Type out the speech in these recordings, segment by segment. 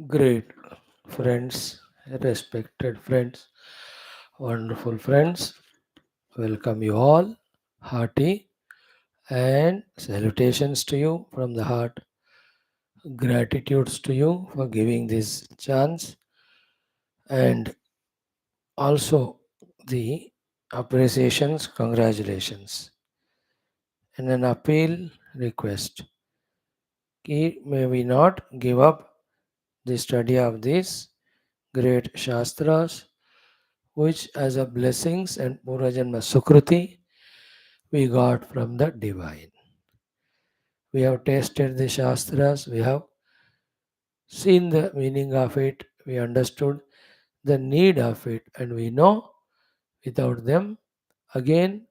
Great friends, respected friends, wonderful friends, welcome you all. Hearty and salutations to you from the heart. Gratitudes to you for giving this chance and also the appreciations, congratulations, and an appeal request. May we not give up the study of these great Shastras, which as a blessings and Purajanma Sukruti we got from the divine. We have tasted the Shastras, we have seen the meaning of it, we understood the need of it, and we know without them, again,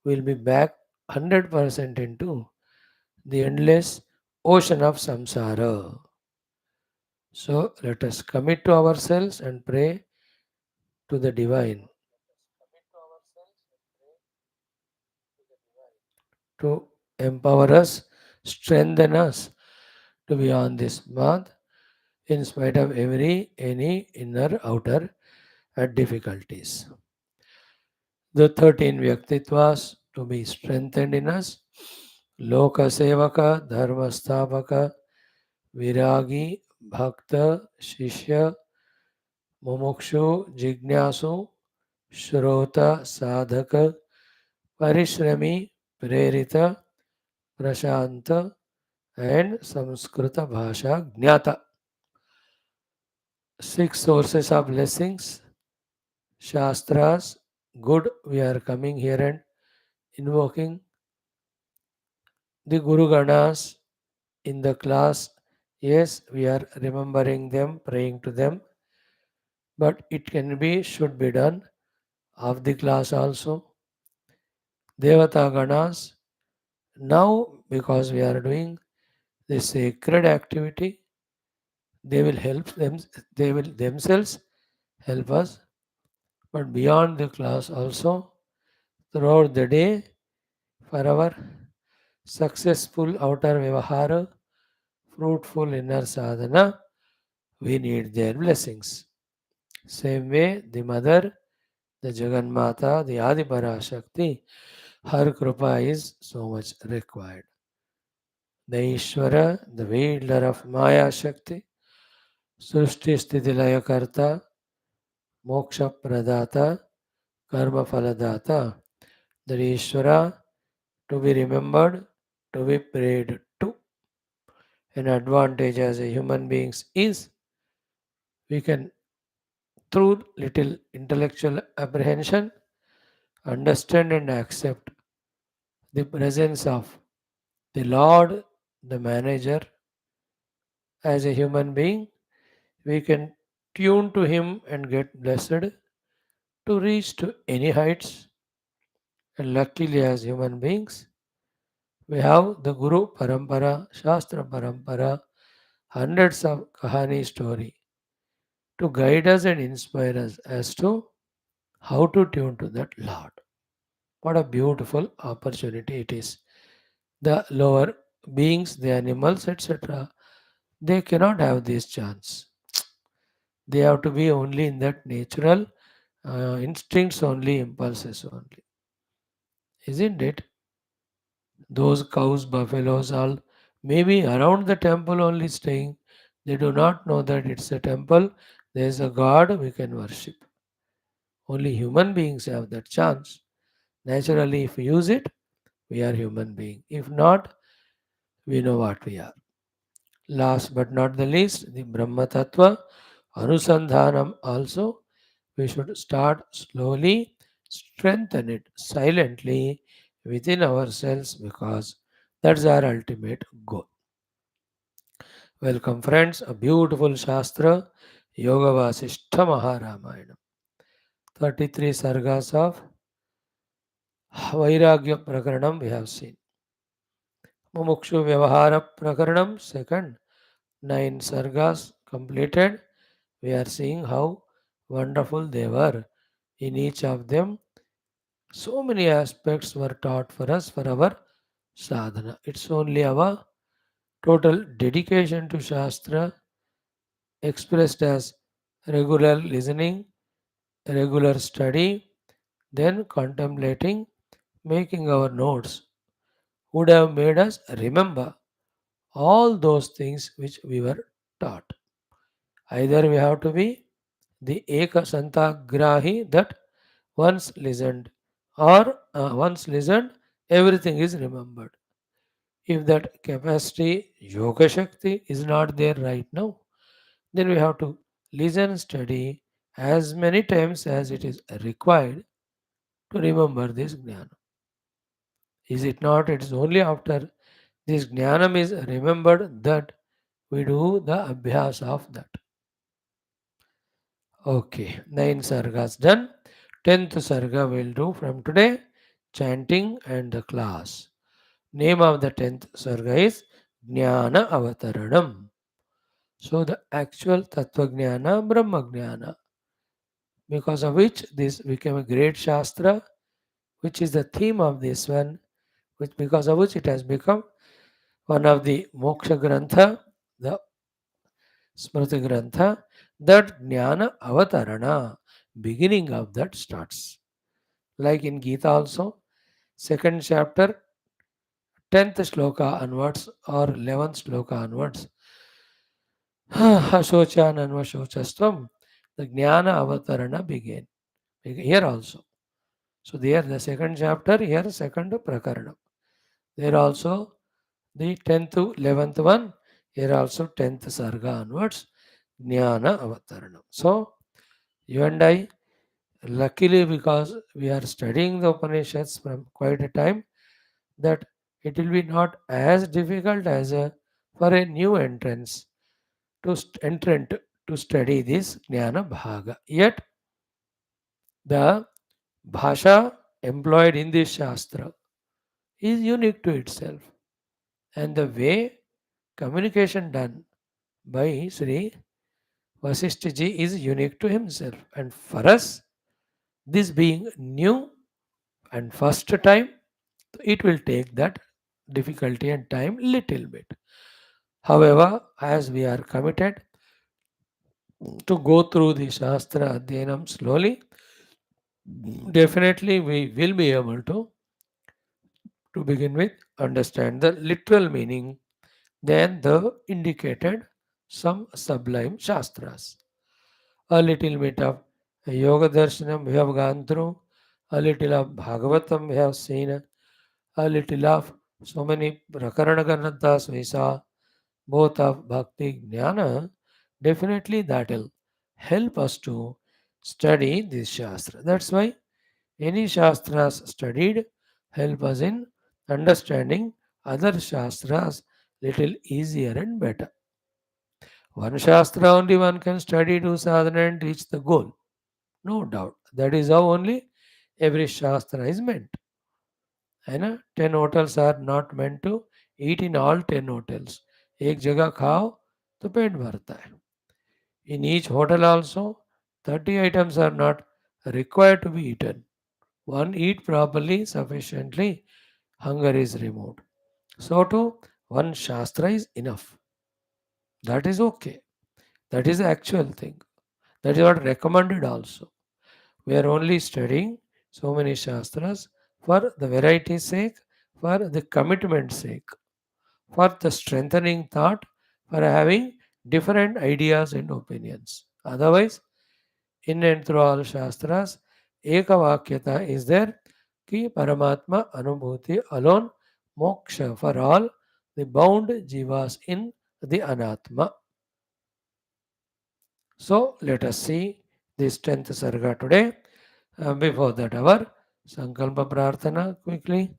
we'll be back 100% into the endless ocean of samsara. So let us commit to ourselves and pray to the divine to empower us, strengthen us to be on this path in spite of any inner outer difficulties. The 13 Vyaktitvas to be strengthened in us. Loka Sevaka, Dharma Sthapaka, Viragi, Bhakta, Shishya, Mumukshu, Jignasu, Shrota, Sadhaka, Parishrami, Prerita, Prashanta, and Samskrita Bhasha Jnata. 6 sources of blessings, Shastras, good, we are coming here and invoking the Guru Ganas in the class. Yes, we are remembering them, praying to them, but it can be, should be done of the class also. Devata Ganas, now because we are doing the sacred activity, they will help them, they will themselves help us, but beyond the class also, throughout the day, for our successful outer Vyavahara, fruitful inner sadhana, we need their blessings. Same way, the mother, the Jagannatha, the Adi Parashakti, her kripa is so much required. The Ishvara, the wielder of Maya Shakti, Srishti Sthiti Laya Karta, Moksha Pradata, Karma Phaladata, the Ishvara to be remembered, to be prayed to. An advantage as a human beings is we can, through little intellectual apprehension, understand and accept the presence of the Lord, the manager, as a human being. We can tune to Him and get blessed to reach to any heights. And luckily, as human beings, we have the Guru Parampara, Shastra Parampara, hundreds of Kahani story to guide us and inspire us as to how to tune to that Lord. What a beautiful opportunity it is. The lower beings, the animals, etc., they cannot have this chance. They have to be only in that natural instincts only, impulses only. Isn't it? Those cows, buffaloes, all maybe around the temple only staying. They do not know that it's a temple. There is a God we can worship. Only human beings have that chance. Naturally, if we use it, we are human being. If not, we know what we are. Last but not the least, the Brahma Tattva Anusandhanam also we should start slowly, strengthen it silently within ourselves because that's our ultimate goal. Welcome, friends, a beautiful Shastra, Yoga Vaashishtha Maharamayana. 33 Sargas of Vairagya Prakaranam we have seen. Mumukshu Vyavahara Prakaranam, second, 9 Sargas completed. We are seeing how wonderful they were. In each of them, so many aspects were taught for us for our sadhana. It's only our total dedication to Shastra expressed as regular listening, regular study, then contemplating, making our notes, would have made us remember all those things which we were taught. Either we have to be the Eka Santagrahi that once listened, or once listened, everything is remembered. If that capacity, Yoga Shakti, is not there right now, then we have to listen, study as many times as it is required to remember this Jnana. Is it not? It is only after this Jnanam is remembered that we do the Abhyas of that. Okay, 9 sargas done. 10th sarga we'll do from today, chanting and the class. Name of the 10th sarga is Jnana Avataranam. So the actual Tattva Jnana, Brahma Jnana, because of which this became a great Shastra, which is the theme of this one, which because of which it has become one of the Moksha Grantha, the Smriti Grantha, that Jnana Avatarana, beginning of that starts. Like in Gita also, second chapter, 10th shloka onwards or 11th shloka onwards, Ashocha Nanvashochastvam, the Jnana Avatarana began. Here also. So there the second chapter, here second Prakarana. There also the 10th to 11th one, here also 10th Sarga onwards, Jnana Avataranam. So you and I, luckily because we are studying the Upanishads from quite a time, that it will be not as difficult as for a new entrance to entrant to study this Jnana Bhaga. Yet the Bhasha employed in this Shastra is unique to itself. And the way communication done by Sri Vaashishtha ji is unique to himself. And for us, this being new and first time, it will take that difficulty and time little bit. However, as we are committed to go through the Shastra Adhyanam slowly, definitely we will be able to begin with, understand the literal meaning, then the indicated some sublime Shastras. A little bit of Yoga Darshanam we have gone through, a little of Bhagavatam we have seen, a little of so many Prakarana Granthas we saw, both of Bhakti Jnana, definitely that will help us to study this Shastra. That's why any Shastras studied help us in understanding other Shastras little easier and better. One Shastra only one can study to sadhana and reach the goal. No doubt. That is how only every Shastra is meant. है ना 10 hotels are not meant to eat in all 10 hotels. एक जगह खाओ तो पेट भरता है. In each hotel also 30 items are not required to be eaten. One eat properly sufficiently, hunger is removed. So too one Shastra is enough. That is okay. That is the actual thing. That is what recommended also. We are only studying so many Shastras for the variety's sake, for the commitment sake, for the strengthening thought, for having different ideas and opinions. Otherwise, in and through all Shastras, Ekavakyata is there ki Paramatma Anubhuti alone, moksha for all the bound jivas in the Anatma. So let us see this 10th Sarga today. Before that, our Sankalpa Prarthana quickly.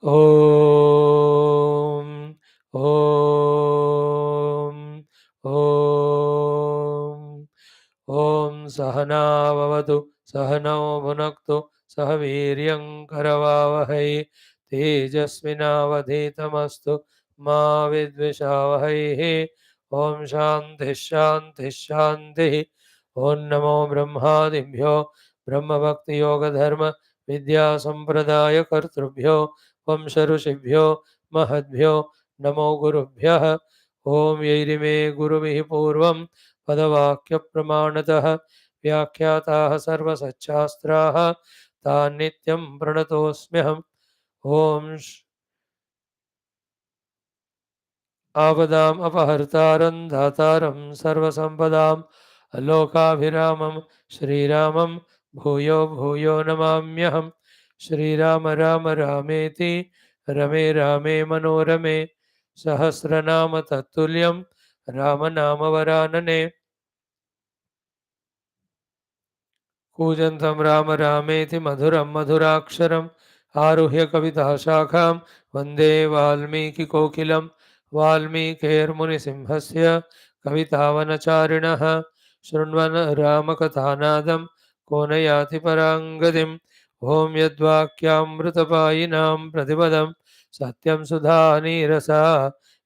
Om Om Om Om Sahana Vavatu Sahano Bhunaktu Sahaviryam Karavavahai Tejasvinavadhetamastu Ma Vidvishavahai Om Shanti Shanti Shanti Om Namo Brahmadibhyo Brahma Bhakti Yoga Dharma Vidya Sampradaya Kartrubhyo Om ऋषिभ्यो महद्भ्यो नमो गुरुभ्यः ॐ यैरिमे गुरुमिः पूर्वं पदवाक्यप्रमाणतः व्याख्याताः सर्वसच्छास्त्राः तान् नित्यं प्रणतोऽस्म्यहम्। ॐ आपदाम् अपहर्तारं दातारं सर्वसम्पदाम् लोकाभिरामं श्रीरामं भूयो भूयो नमाम्यहम्। श्रीराम राम रामेति रमे रामे मनोरमे सहस्रनाम तत्तुल्यं रामनामवरानने। कूजन्तं राम रामेति मधुरं मधुराक्षरम् आरुह्य कविताशाखां वन्दे वाल्मीकिकोकिलं। वाल्मीकिर्मुनिसिंहस्य कवितावनचारिणः शृण्वन् रामकथानादं को न याति पराङ्गतिम्। ॐ यद्वाक्यामृतपायिनां प्रतिपदं सत्यं सुधानीरसा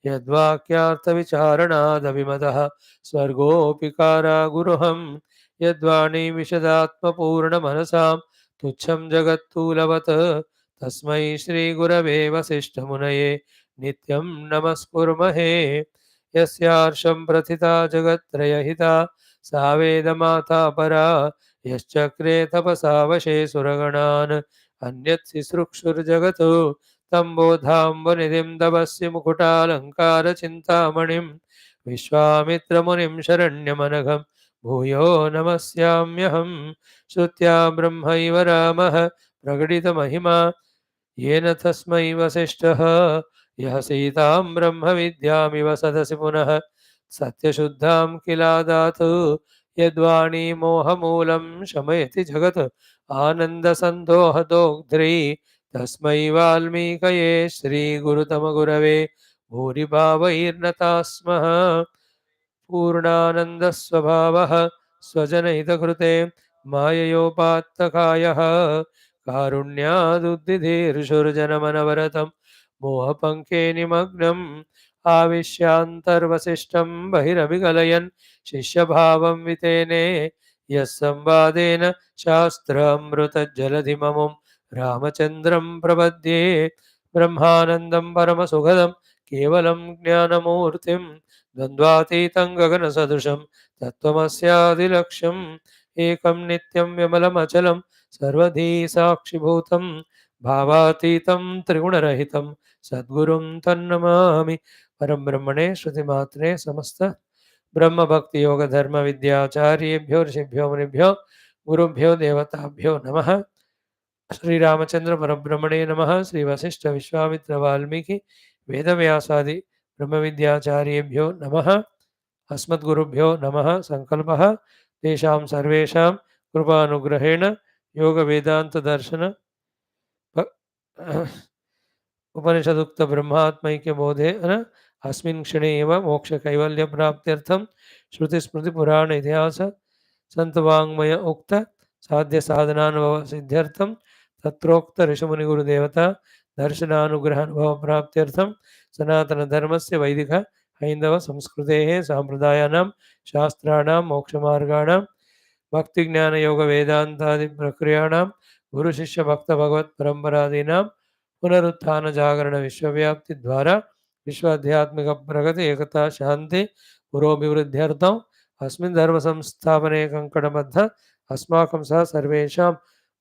यद्वाक्यार्थविचारणादभिमतः स्वर्गोऽपि कारागुरुहम्। यद्वाणी विशदात्मपूर्णमनसां तुच्छं जगत्तूलवत् तस्मै श्रीगुरवे वसिष्ठमुनये नित्यं नमस्कुर्महे। यस्यार्षं प्रथिता जगत्त्रयहिता सा वेदमाता परा यश्चक्रे तपसा वशे सुरगणान् अन्यत् सिसृक्षुर्जगतो तं बोधाम्बनिधिं तपस्य मुकुटालङ्कारचिन्तामणिं विश्वामित्रमुनिं शरण्यमनघम् भूयो नमस्याम्यहम्। श्रुत्या ब्रह्मैव रामः प्रकटितमहिमा येन तस्मै वसिष्ठः यः सीतां ब्रह्मविद्यामिव सदसि पुनः सत्यशुद्धां किलादात् यद्वाणी मोहमूलं शमयति जगत् आनन्दसन्दोहदोग्ध्री तस्मै वाल्मीकये श्रीगुरुतमगुरवे भूरिभावैर्नताः स्मः। पूर्णानन्दस्वभावः स्वजनहितकृते माययोपात्तकायः कारुण्यादुद्धिधीर्षुर्जनमनवरतं मोहपङ्के निमग्नम् आविश्यान्तर्वसिष्ठं बहिरभिकलयन् शिष्यभावं वितेने यः संवादेन शास्त्रामृतज्जलधिममुं रामचन्द्रं प्रपद्ये। ब्रह्मानन्दं परमसुखदं केवलं ज्ञानमूर्तिं द्वन्द्वातीतं गगनसदृशं तत्त्वमस्यादिलक्ष्यम् एकं नित्यं विमलमचलं सर्वधी साक्षिभूतं भावातीतं त्रिगुणरहितं सद्गुरुं तन्नमामि। परं ब्रह्मणे श्रुतिमात्रे समस्त ब्रह्मभक्तियोगधर्मविद्याचार्येभ्यो ऋषिभ्यो मुनिभ्यो गुरुभ्यो देवताभ्यो नमः। श्रीरामचंद्र परब्रह्मणे नमः। श्री वशिष्ठ विश्वामित्र वाल्मीकि वेदव्यासादि ब्रह्मविद्याचार्येभ्यो नमः। अस्मद्गुरुभ्यो नमः। संकल्पः तेषां सर्वेषां कृपानुग्रहेण योगवेदान्तदर्शन उपनिषदुक्त ब्रह्मात्मैक्यबोधेन अस्मिन् क्षणे एव मोक्षकैवल्यप्राप्त्यर्थं श्रुतिस्मृतिपुराण इतिहास सन्तवाङ्मय उक्त साध्य साधनानुभव सिद्ध्यर्थं तत्रोक्त ऋषिमुनिगुरुदेवता दर्शनानुग्रहानुभव प्राप्त्यर्थं सनातन धर्मस्य वैदिक हैंदव संस्कृतेः साम्प्रदायानां शास्त्राणां मोक्षमार्गाणां भक्ति ज्ञान योग वेदांतादि प्रक्रियाणां गुरु शिष्य भक्त भगवत परंपरादीनां पुनरुत्थान जागरण विश्वव्याप्ति द्वारा विश्व आध्यात्मिक प्रगति एकता शांति पुरोभिवृद्ध्यर्थम् अस्मिन् धर्म संस्थापने कंकणबद्ध अस्माकं सह सर्वेषां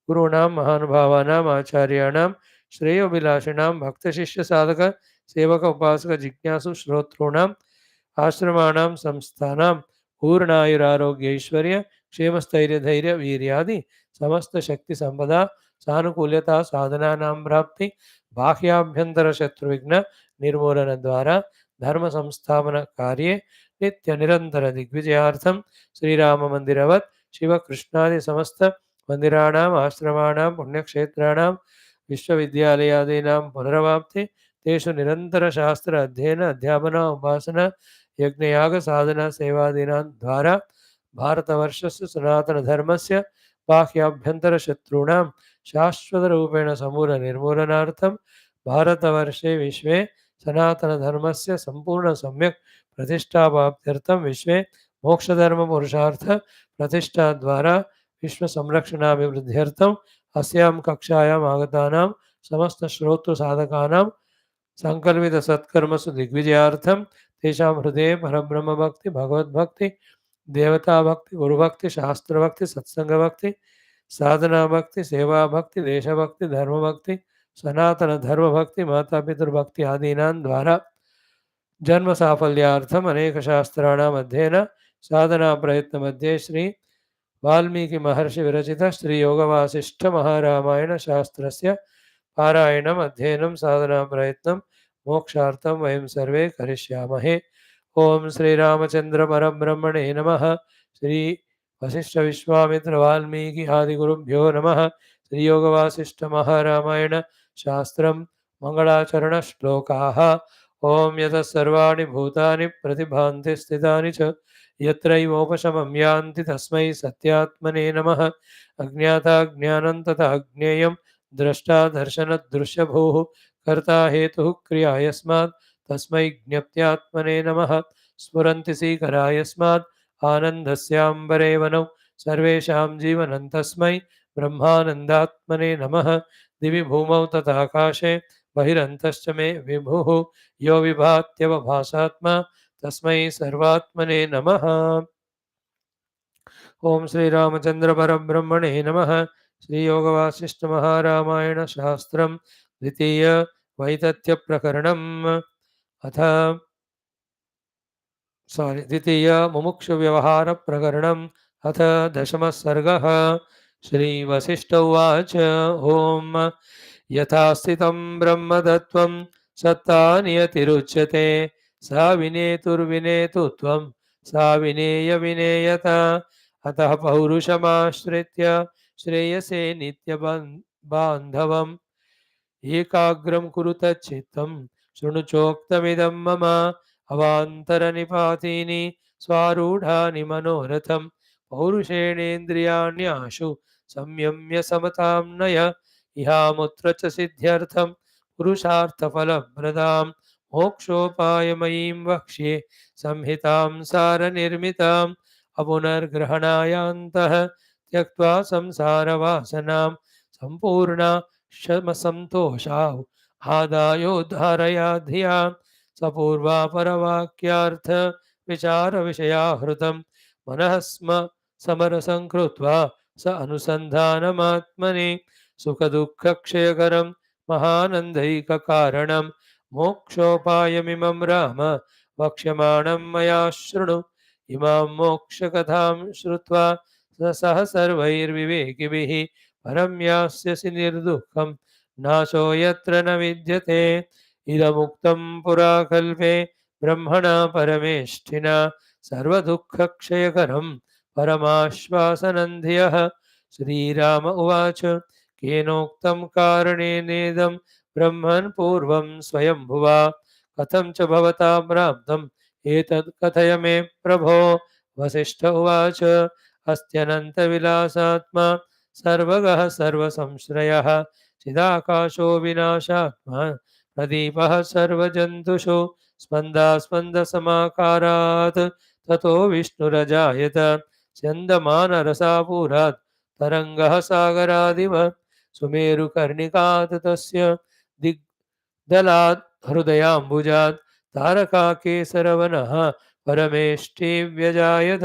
गुरूणां महानुभावानाम् आचार्याणां श्रेयोभिलाषिणां भक्तशिष्य साधक सेवक उपासक जिज्ञासु श्रोतॄणाम् आश्रमाणां संस्थानां पूर्णायुरारोग्य ऐश्वर्य क्षेमस्थैर्य धैर्य वीर्यादि समस्त शक्ति संपदा सानुकूल्यता साधनानां प्राप्ति बाह्याभ्यंतर शत्रुविघ्न निर्मूलन द्वारा धर्म संस्थापन कार्ये नित्य निरंतर दिग्विजयार्थं श्रीराम मंदिरवत् शिव कृष्णादि समस्त मंदिराणाम् आश्रमाणां पुण्यक्षेत्राणां विश्वविद्यालयादीनां पुनरवाप्ति तेषु निरंतर शास्त्र अध्ययन अध्यापन उपासना यज्ञयाग साधना सेवादीनां द्वारा भारतवर्षस्य सनातनधर्मस्य बाह्याभ्यन्तरशत्रूणां शाश्वतरूपेण समूलनिर्मूलनार्थं भारतवर्षे विश्वे सनातनधर्मस्य सम्पूर्ण सम्यक् प्रतिष्ठाप्त्यर्थं विश्वे मोक्षधर्मपुरुषार्थ प्रतिष्ठा द्वारा विश्वसंरक्षणाभिवृद्ध्यर्थम् अस्यां कक्षायाम् आगतानां समस्त श्रोतृसाधकानां संकल्पित सत्कर्मसु दिग्विजयार्थं तेषां हृदये परब्रह्मभक्ति, भगवद्भक्ति, देवताभक्ति, गुरुभक्ति, शास्त्रभक्ति, सत्संगभक्ति, साधना भक्ति, सेवा भक्ति, देशभक्ति, धर्मभक्ति, सनातन धर्मभक्ति, माता पितृभक्ति आदीनां द्वारा जन्म साफल्यार्थम अनेक शास्त्राणाम अध्ययन साधना प्रयत्न मध्ये श्री वाल्मीकि महर्षि विरचित श्री योग वासिष्ठ महारामायण शास्त्रस्य पारायणम अध्ययनं साधना प्रयत्नं मोक्षार्थं वयं सर्वे करिष्यामहे। ओम श्री रामचंद्र परब्रह्मणे नमः। श्री वशिष्ठ विश्वामित्र वाल्मीकि आदि गुरुभ्यो नमः। श्री योग वासिष्ठ महारामायण शास्त्रं मंगलाचरण श्लोकाः। ओम यतः सर्वाणि भूतानि प्रतिभान्ति स्थितानि च यत्रैवोपशमं यान्ति तस्मै सत्यात्मने नमः। अज्ञाता ज्ञानं तथा अज्ञेयं द्रष्टा दर्शनदृश्यभूः कर्ता हेतुः क्रिया यस्मात् तस्मै ज्ञप्त्यात्मने नमः। स्फुरन्ति सीकरा यस्मात् आनन्दस्याम्बरे वनौ सर्वेषां जीवनं तस्मै ब्रह्मानन्दात्मने नमः। दिवि भूमौ तथाकाशे बहिरन्तश्च मे विभुः यो विभात्यवभासात्मा तस्मै सर्वात्मने नमः। ओम श्री रामचंद्र परब्रह्मणे नमः। श्री योग वासिष्ठ महारामायण शास्त्रम द्वितीय वैतथ्य प्रकरणम अथ द्वितीय मुमुक्षु व्यवहार प्रकरणम अथ दशम सर्गः। श्री वशिष्ठ उवाच ओम यथा स्थितं ब्रह्मतत्त्वं सत्ता नियतिरुच्यते सा विनेतुर्विनेतुत्वं सा विनेय विनेयता अतः पौरुषमाश्रित्य श्रेयसे नित्यबान्धवम् एकाग्रं कुरु तच्चित्तं शृणु चोक्तमिदं मम अवान्तरनिपातीनि स्वारूढानि मनोरथं पौरुषेणेन्द्रियाण्याशु संयम्य समतां नय इहामुत्र च सिद्ध्यर्थं पुरुषार्थफलप्रदां मोक्षोपायमयीं वक्ष्ये संहितां सारनिर्मिताम् अपुनर्ग्रहणायान्तः त्यक्त्वा संसारवासनां सम्पूर्णा क्षमसन्तोषाः आदायोद्धारया धिया सपूर्वा परवाक्यार्थ विचारविषयाहृतं मनः स्म समरसं कृत्वा स अनुसन्धानमात्मनि सुखदुःखक्षयकरं महानन्दैककारणं मोक्षोपायमिमं राम वक्ष्यमाणं मया शृणु इमां मोक्षकथां श्रुत्वा सह सर्वैर्विवेकिभिः परं यास्यसि निर्दुःखं नाशो यत्र न विद्यते इदमुक्तं पुरा कल्पे ब्रह्मणा परमेष्ठिना सर्वदुःखक्षयकरं परमाश्वासनं धियः। श्रीराम उवाच केनोक्तं कारणेनेदं ब्रह्मन् पूर्वं स्वयंभुवा कथं च भवता प्राप्तम् एतत् कथय मे प्रभो। वसिष्ठ उवाच अस्त्यनन्तविलासात्मा सर्वगः सर्वसंश्रयः चिदाकाशो विनाशात्मा प्रदीपः सर्वजन्तुषु स्पन्दास्पन्दसमाकारात् ततो विष्णुरजायत स्यन्दमानरसापूरात् तरङ्गः सागरादिव सुमेरुकर्णिकात् तस्य दिग्दलात् हृदयाम्बुजात् तारकाकेसरवनः परमेष्ठी व्यजायत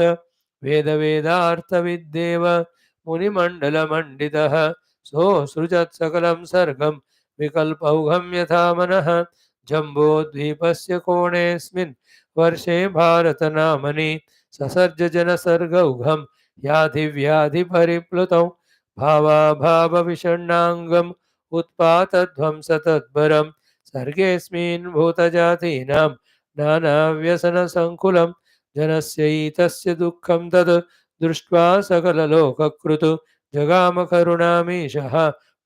वेदवेदार्थविद्देव मुनिमण्डलमण्डितः सोऽसृजत् सकलं सर्गं विकल्पौघं यथा मनः जम्बोद्वीपस्य कोणेऽस्मिन् वर्षे भारतनामनि ससर्ज जनसर्गौघं व्याधिव्याधिपरिप्लुतौ भावाभावविषण्णाङ्गम् उत्पातध्वंसतत्परं सर्गेऽस्मिन् भूतजातीनां नानाव्यसनसङ्कुलं जनस्यैतस्य दुःखं तद् दृष्ट्वा सकललोककृतु जगामकरुणामीशः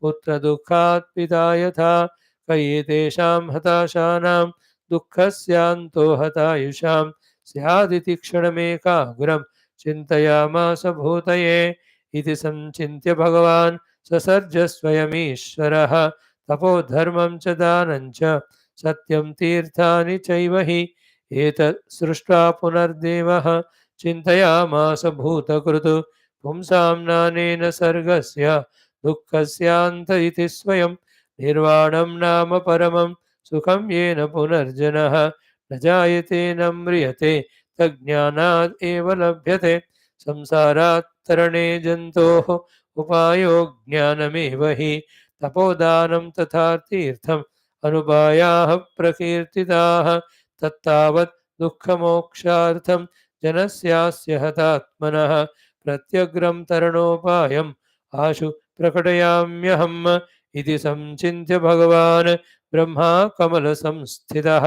पुत्रदुःखात् पिता यथा कयेतेषां हताशानां दुःखस्यान्तो हतायुषां स्यादिति क्षणमेकाग्रं चिन्तयामास भूतये इति संचिन्त्य भगवान् ससर्ज स्वयमीश्वरः तपोधर्मं च दानं च सत्यं तीर्थानि चैव हि एतत् सृष्ट्वा पुनर्देवः चिन्तयामास भूतकृतु पुंसां नानेन सर्गस्य दुःखस्यान्त इति स्वयं निर्वाणं नाम परमं सुखं येन पुनर्जनः न जायते न म्रियते तज्ज्ञानात् एव लभ्यते संसारात् तरणे जन्तोः उपायो ज्ञानमेव हि तपोदानं तथा तीर्थम् अनुपायाः प्रकीर्तिताः तत्तावत् दुःखमोक्षार्थं जनस्यास्य हतात्मनः प्रत्यग्रं तरणोपायम् आशु प्रकटयाम्यहम् इति संचिन्त्य भगवान् ब्रह्मा कमलसंस्थितः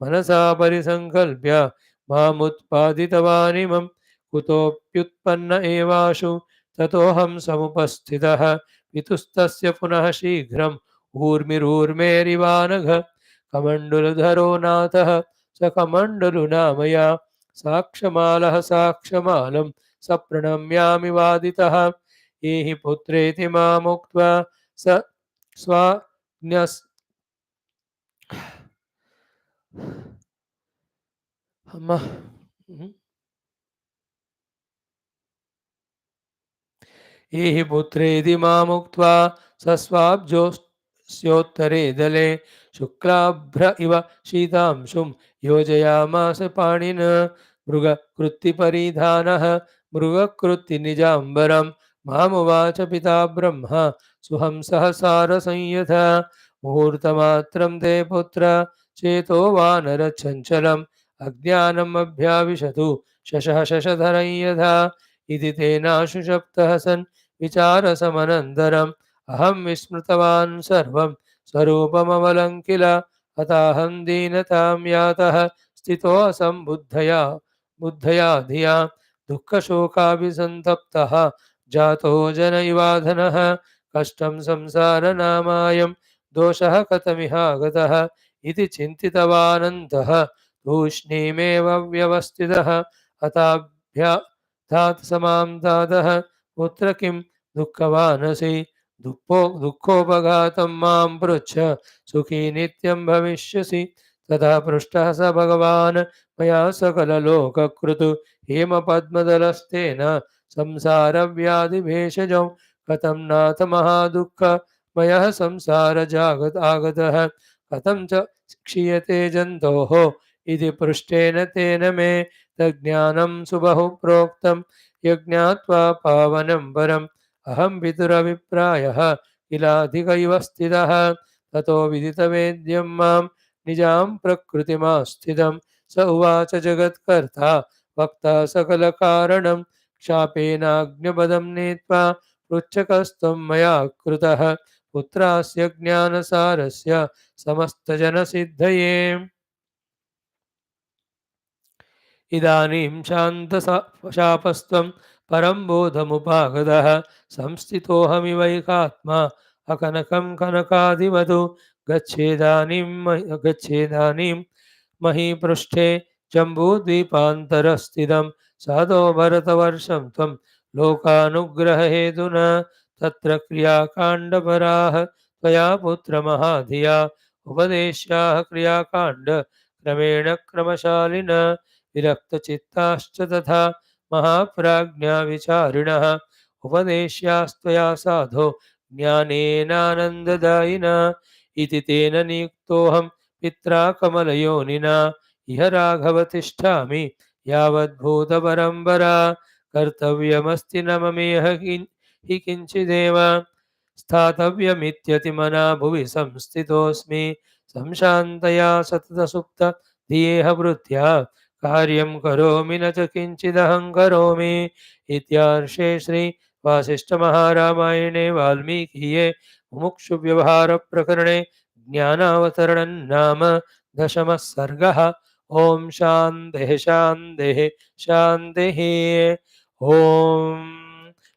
मनसा परिसङ्कल्प्य मामुत्पादितवानिमं कुतोऽप्युत्पन्न एवाशु ततोऽहं समुपस्थितः पितुस्तस्य पुनः शीघ्रम् ऊर्मिरूर्मेरिवानघ कमण्डलधरो नाथः स कमण्डलुनामया साक्षमालः साक्षमालं स प्रणम्यामि वादितः एहि पुत्रेति मामुक्त्वा स स्वाज्ञस् एहि पुत्रेति मामुक्त्वा सस्वाब्जोस्योत्तरे दले शुक्लाभ्र इव शीतांशुं योजयामास पाणिन मृगकृत्तिपरिधानः मृगकृत्तिनिजाम्बरं मामुवाच पिता ब्रह्मा सुहंसः सारसंयथा मुहूर्तमात्रं ते पुत्र चेतो वानरचञ्चलम् अज्ञानम् अभ्याविशतु शशः शशधरं यथा इति तेनाशु शप्तः सन् विचारसमनन्तरम् अहं विस्मृतवान् सर्वं स्वरूपमवलङ्किल अताहं दीनतां यातः स्थितोऽसम्बुद्धया बुद्धया धिया दुःखशोकाभिसन्तप्तः जातो जन इवाधनः कष्टं संसारनामायं दोषः कथमिहागतः इति चिन्तितवानन्तः तूष्णीमेव व्यवस्थितः अताभ्या तात समां तातः पुत्र किं दुःखवानसि दुःखोपघातं मां पृच्छ सुखी नित्यं भविष्यसि तथा पृष्टः स भगवान् मया सकललोककृतु हेमपद्मदलस्तेन संसारव्याधिभेषजौ कथं नाथ महादुःखमयः संसारजागत आगतः कथं च क्षीयते जन्तोः इति पृष्टेन तेन मे तज्ज्ञानं सुबहु प्रोक्तं यज्ञात्वा पावनं परम् अहं पितुरभिप्रायः किलाधिक इव स्थितः ततो विदितवेद्यं मां निजां प्रकृतिमास्थितं स उवाच जगत्कर्ता वक्ता सकलकारणं क्षापेनाग्न्यपदं नीत्वा पृच्छकस्त्वं मया कृतः पुत्रास्य ज्ञानसारस्य समस्तजनसिद्धये इदानीं शान्तशापस्त्वं परं बोधमुपागतः संस्थितोऽहमिवैकात्मा अकनकं कनकादिवधु गच्छेदानीं महीपृष्ठे जम्बूद्वीपान्तरस्थितं साधो भरतवर्षं त्वं लोकानुग्ररहेतुना तत्र क्रियाकाण्डपराः त्वया पुत्रमहाधिया उपदेश्याः क्रियाकाण्ड क्रमेण क्रमशालिन विरक्तचित्ताश्च तथा महाप्राज्ञा विचारिणः उपदेश्यास्त्वया साधो ज्ञानेनानन्ददायिना इति तेन नियुक्तोऽहं पित्रा कमलयोनिना इह राघव तिष्ठामि यावद्भूतपरम्परा कर्तव्यमस्ति न ममेह हि किञ्चिदेव स्थातव्यमित्यतिमना भुवि संस्थितोऽस्मि संशान्तया सततसुप्त धियेह वृत्त्या कार्यं करोमि न च किञ्चिदहं करोमि इत्यार्षे श्री वासिष्ठमहारामायणे वाल्मीकिये मुमुक्षुव्यवहारप्रकरणे ज्ञानावतरणं नाम दशमः सर्गः। ओम शान्तिः शान्तिः शान्तिः। ओम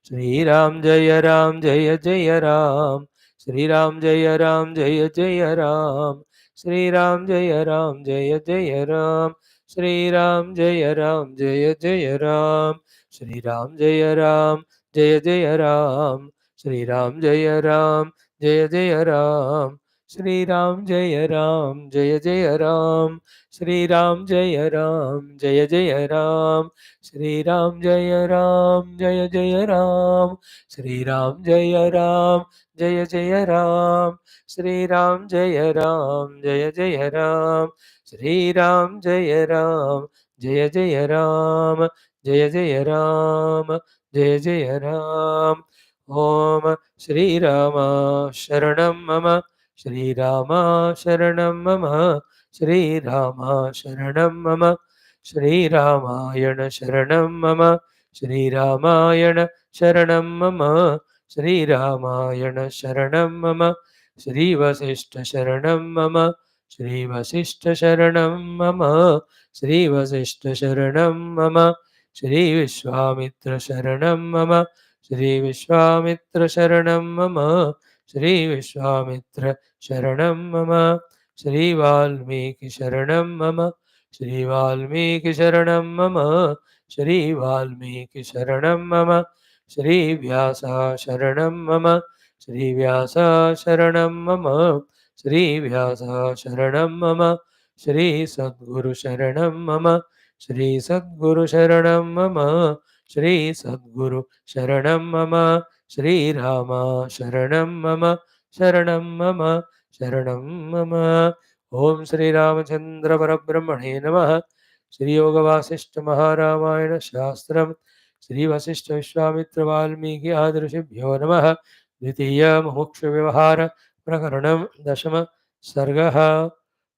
श्रीराम जय राम जय जय राम श्रीराम जय राम जय जय राम श्रीराम जय राम जय जय राम श्रीराम जय राम जय जय राम श्रीराम जय राम जय जय राम श्रीराम जय राम जय जय Ram Shri Ram Jaya Ram Jaya Jaya Ram, Shri Ram Jaya Ram Jaya Jaya Ram, Shri Ram Jaya Ram Jaya Jaya Ram, Shri Ram Jaya Ram Jaya Jaya Ram, Shri Ram Jaya Ram Jaya Jaya Ram, Shri Ram Jaya Ram Jaya Jaya Ram, Jaya Jaya Ram, Jaya Jaya Ram. Om Shri Rama Sharanam Mama, Shri Rama Sharanam Mama, Shri Rama Sharanam Mama, Shri Ramayana Sharanam Mama, Shri Ramayana Sharanam Mama, Shri Ramayana Sharanam Mama, Shri Vasishta Sharanam Mama, Shri Vasishta Sharanam Mama, Shri Vasishta Sharanam Mama, Shri Vishwamitra Sharanam Mama, Shri Vishwamitra Sharanam Mama, Shri Vishwamitra Sharanam Mama, Shri Valmiki Sharanam Mama, Shri Valmiki Sharanam Mama, Shri Valmiki Sharanam Mama, Shri Vyasa Sharanam Mama, Shri Vyasa Sharanam Mama, Shri Vyasa Sharanam Mama, Shri Sadguru Sharanam Mama, Shri Sadguru Sharanam Mama, Shri Sadguru Sharanam Mama, Shri Rama Sharanam Mama, Sharanam Mama, Sharanam Mama. Om Shri Ramachandra Parabrahmane Namaha. Shri Yoga Vaashishtha Maharamayana Shastram. Shri Vasishtha Vishwamitra Valmiki Adrishibhyo Namaha. Dvitiya Mumukshu Vyavahara Prakaranam Dashama Sargaha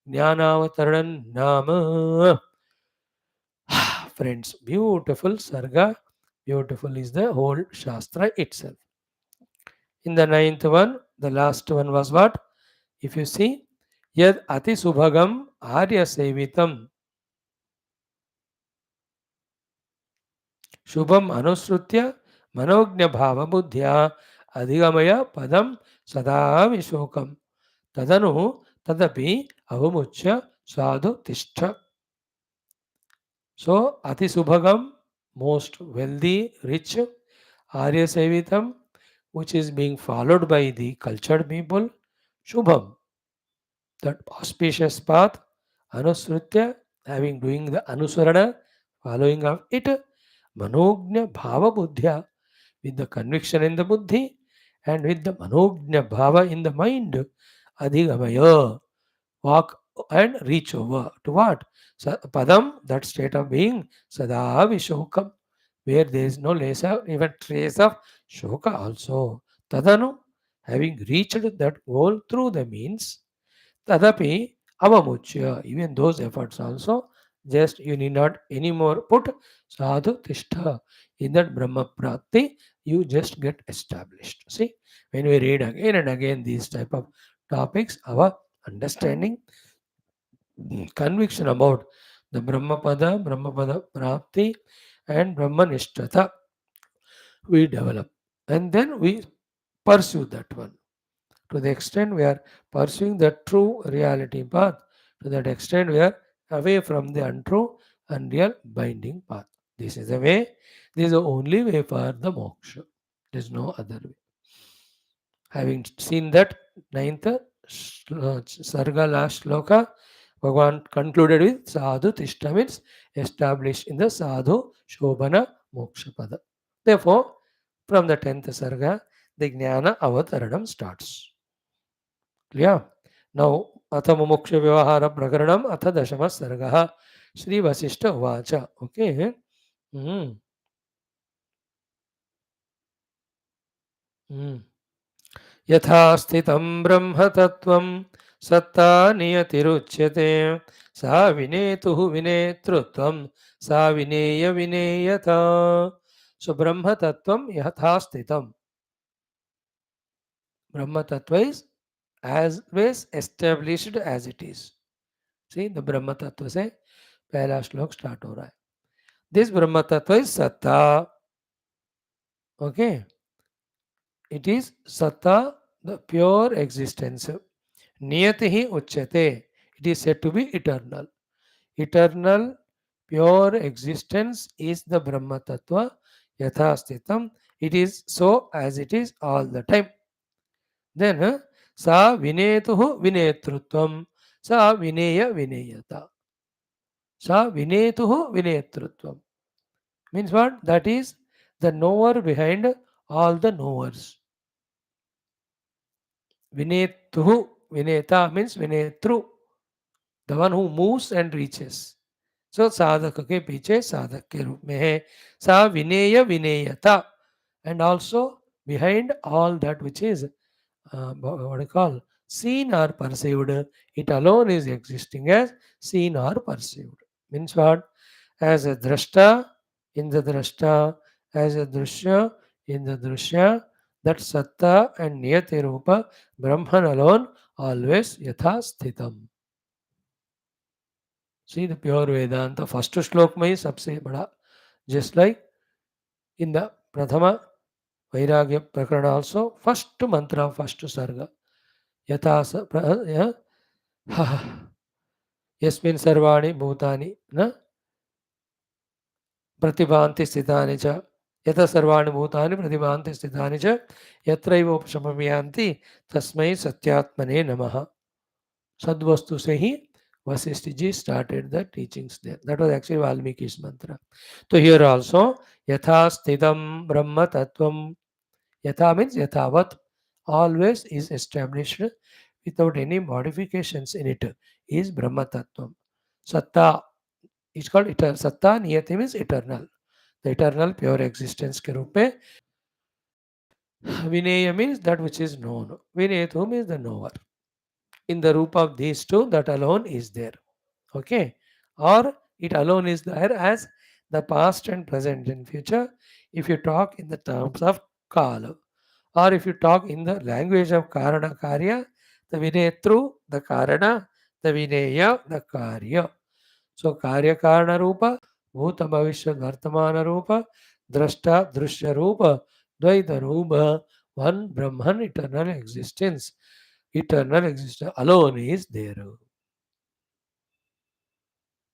Jnanavataranam Nama. Friends, beautiful Sarga. Beautiful is the whole Shastra itself. In the ninth one, the last one was what? If you see, Yad Ati Subhagam Arya Sevitam Shubham Anusrutya Manognya Bhava Buddhya Adhigamaya Padam Sada Vishokam Tadanu Tadapi Avumuchya Sadhu Tishta. So, Ati Subhagam, most wealthy, rich, Arya Sevitam, which is being followed by the cultured people, Shubham, that auspicious path, Anusrutya, having doing the Anusarana, following of it, Manognya Bhava Buddhya, with the conviction in the buddhi and with the Manognya Bhava in the mind, Adhigamaya, walk and reach over to what? Padam, that state of being, Sada Vishokam, where there is no lesser, even trace of Shoka also. Tadanu, having reached that goal through the means, Tadapi Avamuchya, even those efforts also, just you need not anymore put Sadhu Tishtha in that Brahma Prati, you just get established. See, when we read again and again these type of topics, our understanding, conviction about the Brahmapada Prapti, and Brahmanishtata we develop. And then we pursue that one. To the extent we are pursuing the true reality path, to that extent we are away from the untrue, unreal, binding path. This is the way, this is the only way for the moksha. There is no other way. Having seen that, ninth sarga last sloka, Bhagavan concluded with sadhu tishta means established in the sadhu shobhana moksha pada. Therefore, from the 10th sarga, the jnana avataranam starts. Clear? Now, atha mumuksha vyavahara prakaranam atha dashama sargaha Shri Vasishta Uvacha. Okay. Mm. Mm. यथा स्थितं ब्रह्मतत्त्वं सत्ता नियतिरुच्यते सा विनेतुः विनेतृत्वं सा Vinay विनेयता. So Brahma Tattvam yatha sthitam. Brahma Tattva is as always established as it is. See, the Brahma Tattva से पहला श्लोक start हो रहा है. This Brahma Tattva is Satta. Okay. It is Satta, the pure existence. Niyatihi uchyate. It is said to be eternal. Eternal, pure existence is the Brahma Tattva. Yatha Sthitam. It is so as it is all the time. Then Sa vinetuhu vinetrutvam. Sa vineya vineyata. Sa vinetuhu vinetrutvam. Means what? That is the knower behind all the knowers. Vinetuhu, vineta means vinetru, the one who moves and reaches. So साधक के पीछे साधक के रूप में है. सा Vinay विनेयता. And also behind all that which is what do you call seen or perceived, it alone is existing as seen or perceived. Means what? As a drashta in the drashta, as a drushya in the drushya, that satta and niyati rupa Brahman alone always yatha sthitam. See the pure Vedanta, first shlok mein sabse bada. Just like in the Prathama Vairagya Prakarana also, first mantra, first sarga. Yatha यस्मिन् सर्वाणि भूतानि न प्रतिभान्ति स्थितानि च यतः सर्वाणि भूतानि प्रतिभान्ति स्थितानि च यत्रैव उपशमयान्ति तस्मै सत्यात्मने नमः. Sadvastu se hi Vasishtha ji started the teachings there. That was actually Valmiki's mantra. So here also yatha sthidam brahma tattvam. Yatha means yathavat, always is established without any modifications in it, is Brahma Tattvam. Satta is called eternal. Satta niyati means eternal. The eternal pure existence ke roop mein. Vineya means that which is known. Vinetu means the knower. In the roop of these two, that alone is there. Okay? Or it alone is there as the past and present and future if you talk in the terms of Kala. Or if you talk in the language of Karana Karya, the Vinetru, the Karana, the Vineya, the Karya. So Karya Karana Rupa, Bhuta Bhavishya Vartamana Rupa, Drashta Drushya Rupa, Dvaita Rupa, one Brahman eternal existence. Eternal existence alone is there.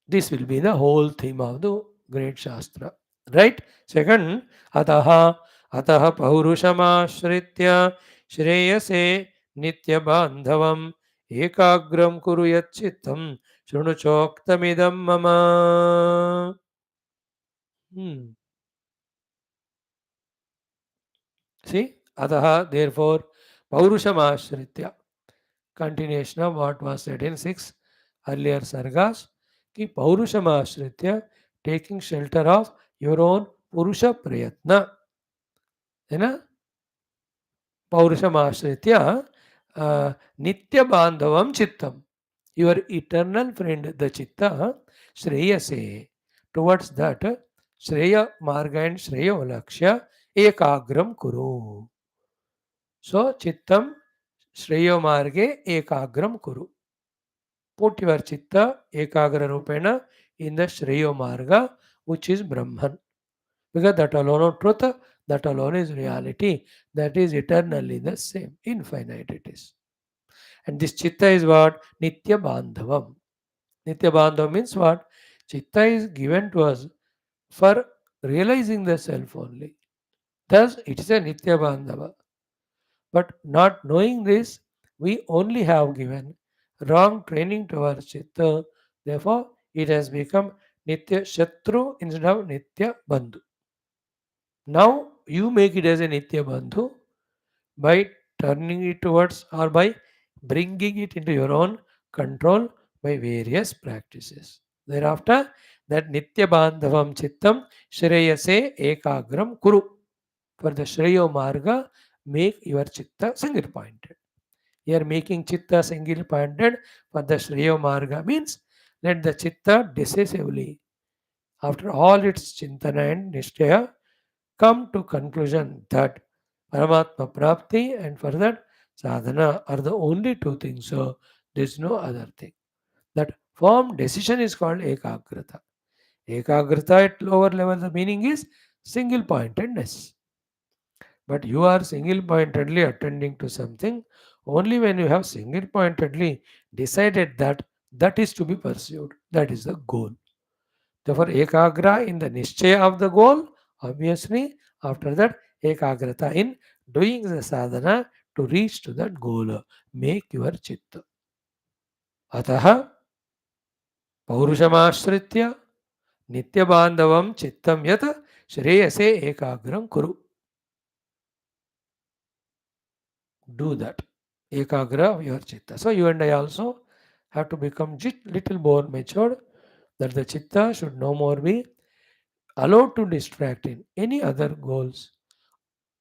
This will be the whole theme of the great Shastra. Right? Second, Ataha Paurushamashritya Shreyase Nitya Bandhavam Ekagram Kuru Yachittam Shrunuchoktamidam Mama. See? Ataha, therefore, Paurushamashritya. Continuation of what was said in 6 earlier sargas. कि पौरुषमाश्रित्य taking shelter of your own purusha prayatna, है ना. पौरुषमाश्रित्य nitya bandhavam chittam, your eternal friend the chitta, shreyase, towards that shreya marga and shreya lakshya ekagram kuru. So chittam shreya marge ekagram kuru. Put your chitta ekagra rupena in the Shreyo Marga, which is Brahman. Because that alone of truth, that alone is reality, that is eternally the same, infinite it is. And this chitta is what? Nitya Bandhavam. Nitya Bandhavam means what? Chitta is given to us for realizing the self only. Thus, it is a Nitya Bandhava. But not knowing this, we only have given wrong training to our chitta. Therefore, it has become Nitya Shatru instead of Nitya Bandhu. Now, you make it as a Nitya Bandhu by turning it towards or by bringing it into your own control by various practices. Thereafter, that Nitya Bandhavam Chittam Shreyase Ekagram Kuru. For the Shreyo Marga, make your chitta single pointed. Here making chitta single pointed for the Shreyo Marga means let the chitta decisively, after all its chintana and nishtaya, come to conclusion that Paramatma Prapti and further sadhana are the only two things. So there is no other thing. That firm decision is called ekagrata. Ekagrata at lower level, the meaning is single pointedness. But you are single pointedly attending to something only when you have single pointedly decided that that is to be pursued. That is the goal. Therefore, ekagra in the nishchaya of the goal, obviously, after that, ekagrata in doing the sadhana to reach to that goal. Make your chitta. Ataha Paurushamashritya Nityabandhavam Chittam Yat Shreyase Ekagram Kuru. Do that. Ekagra of your chitta. So you and I also have to become little more matured, that the chitta should no more be allowed to distract in any other goals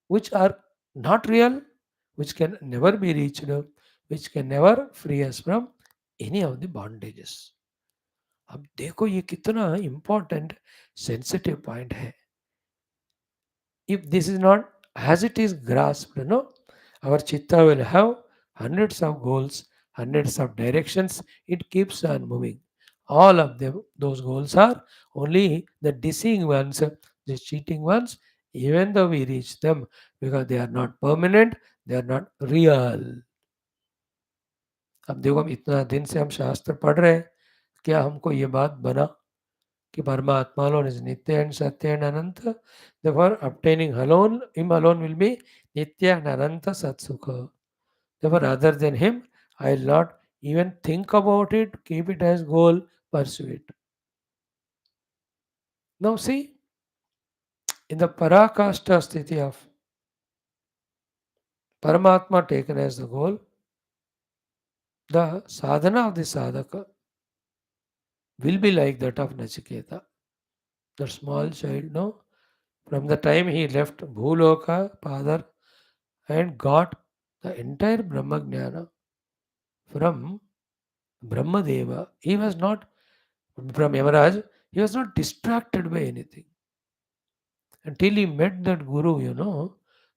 which are not real, which can never be reached, which can never free us from any of the bondages. अब देखो ये कितना important sensitive point है. If this is not as it is grasped, our chitta will have hundreds of goals, hundreds of directions. It keeps on moving. All of them, those goals are only the deceiving ones, the cheating ones, even though we reach them, because they are not permanent, they are not real. अब देखो, हम इतना दिन से हम शास्त्र पढ़ रहे हैं, क्या हमको ये बात बना कि Paramatma alone is Nitya and Satya and Ananta. Therefore, obtaining alone, him alone will be Nitya and Ananta Satsukha. Therefore, other than him, I will not even think about it, keep it as goal, pursue it. Now see, in the Parakashta sthiti of Paramatma taken as the goal, the sadhana of the sadhaka will be like that of Nachiketa. The small child, no? From the time he left Bhuloka, father, and got the entire Brahma Jnana from Brahmadeva. He was not, from Yamaraj, he was not distracted by anything. Until he met that Guru,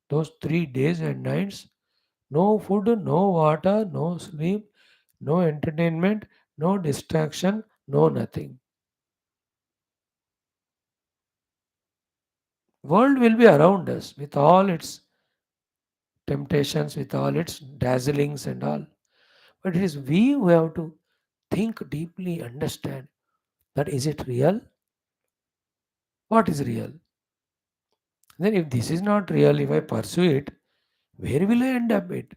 those 3 days and nights, no food, no water, no sleep, no entertainment, no distraction, no nothing. World will be around us with all its temptations, with all its dazzlings and all. But it is we who have to think deeply, understand that is it real? What is real? Then if this is not real, if I pursue it, where will I end up it?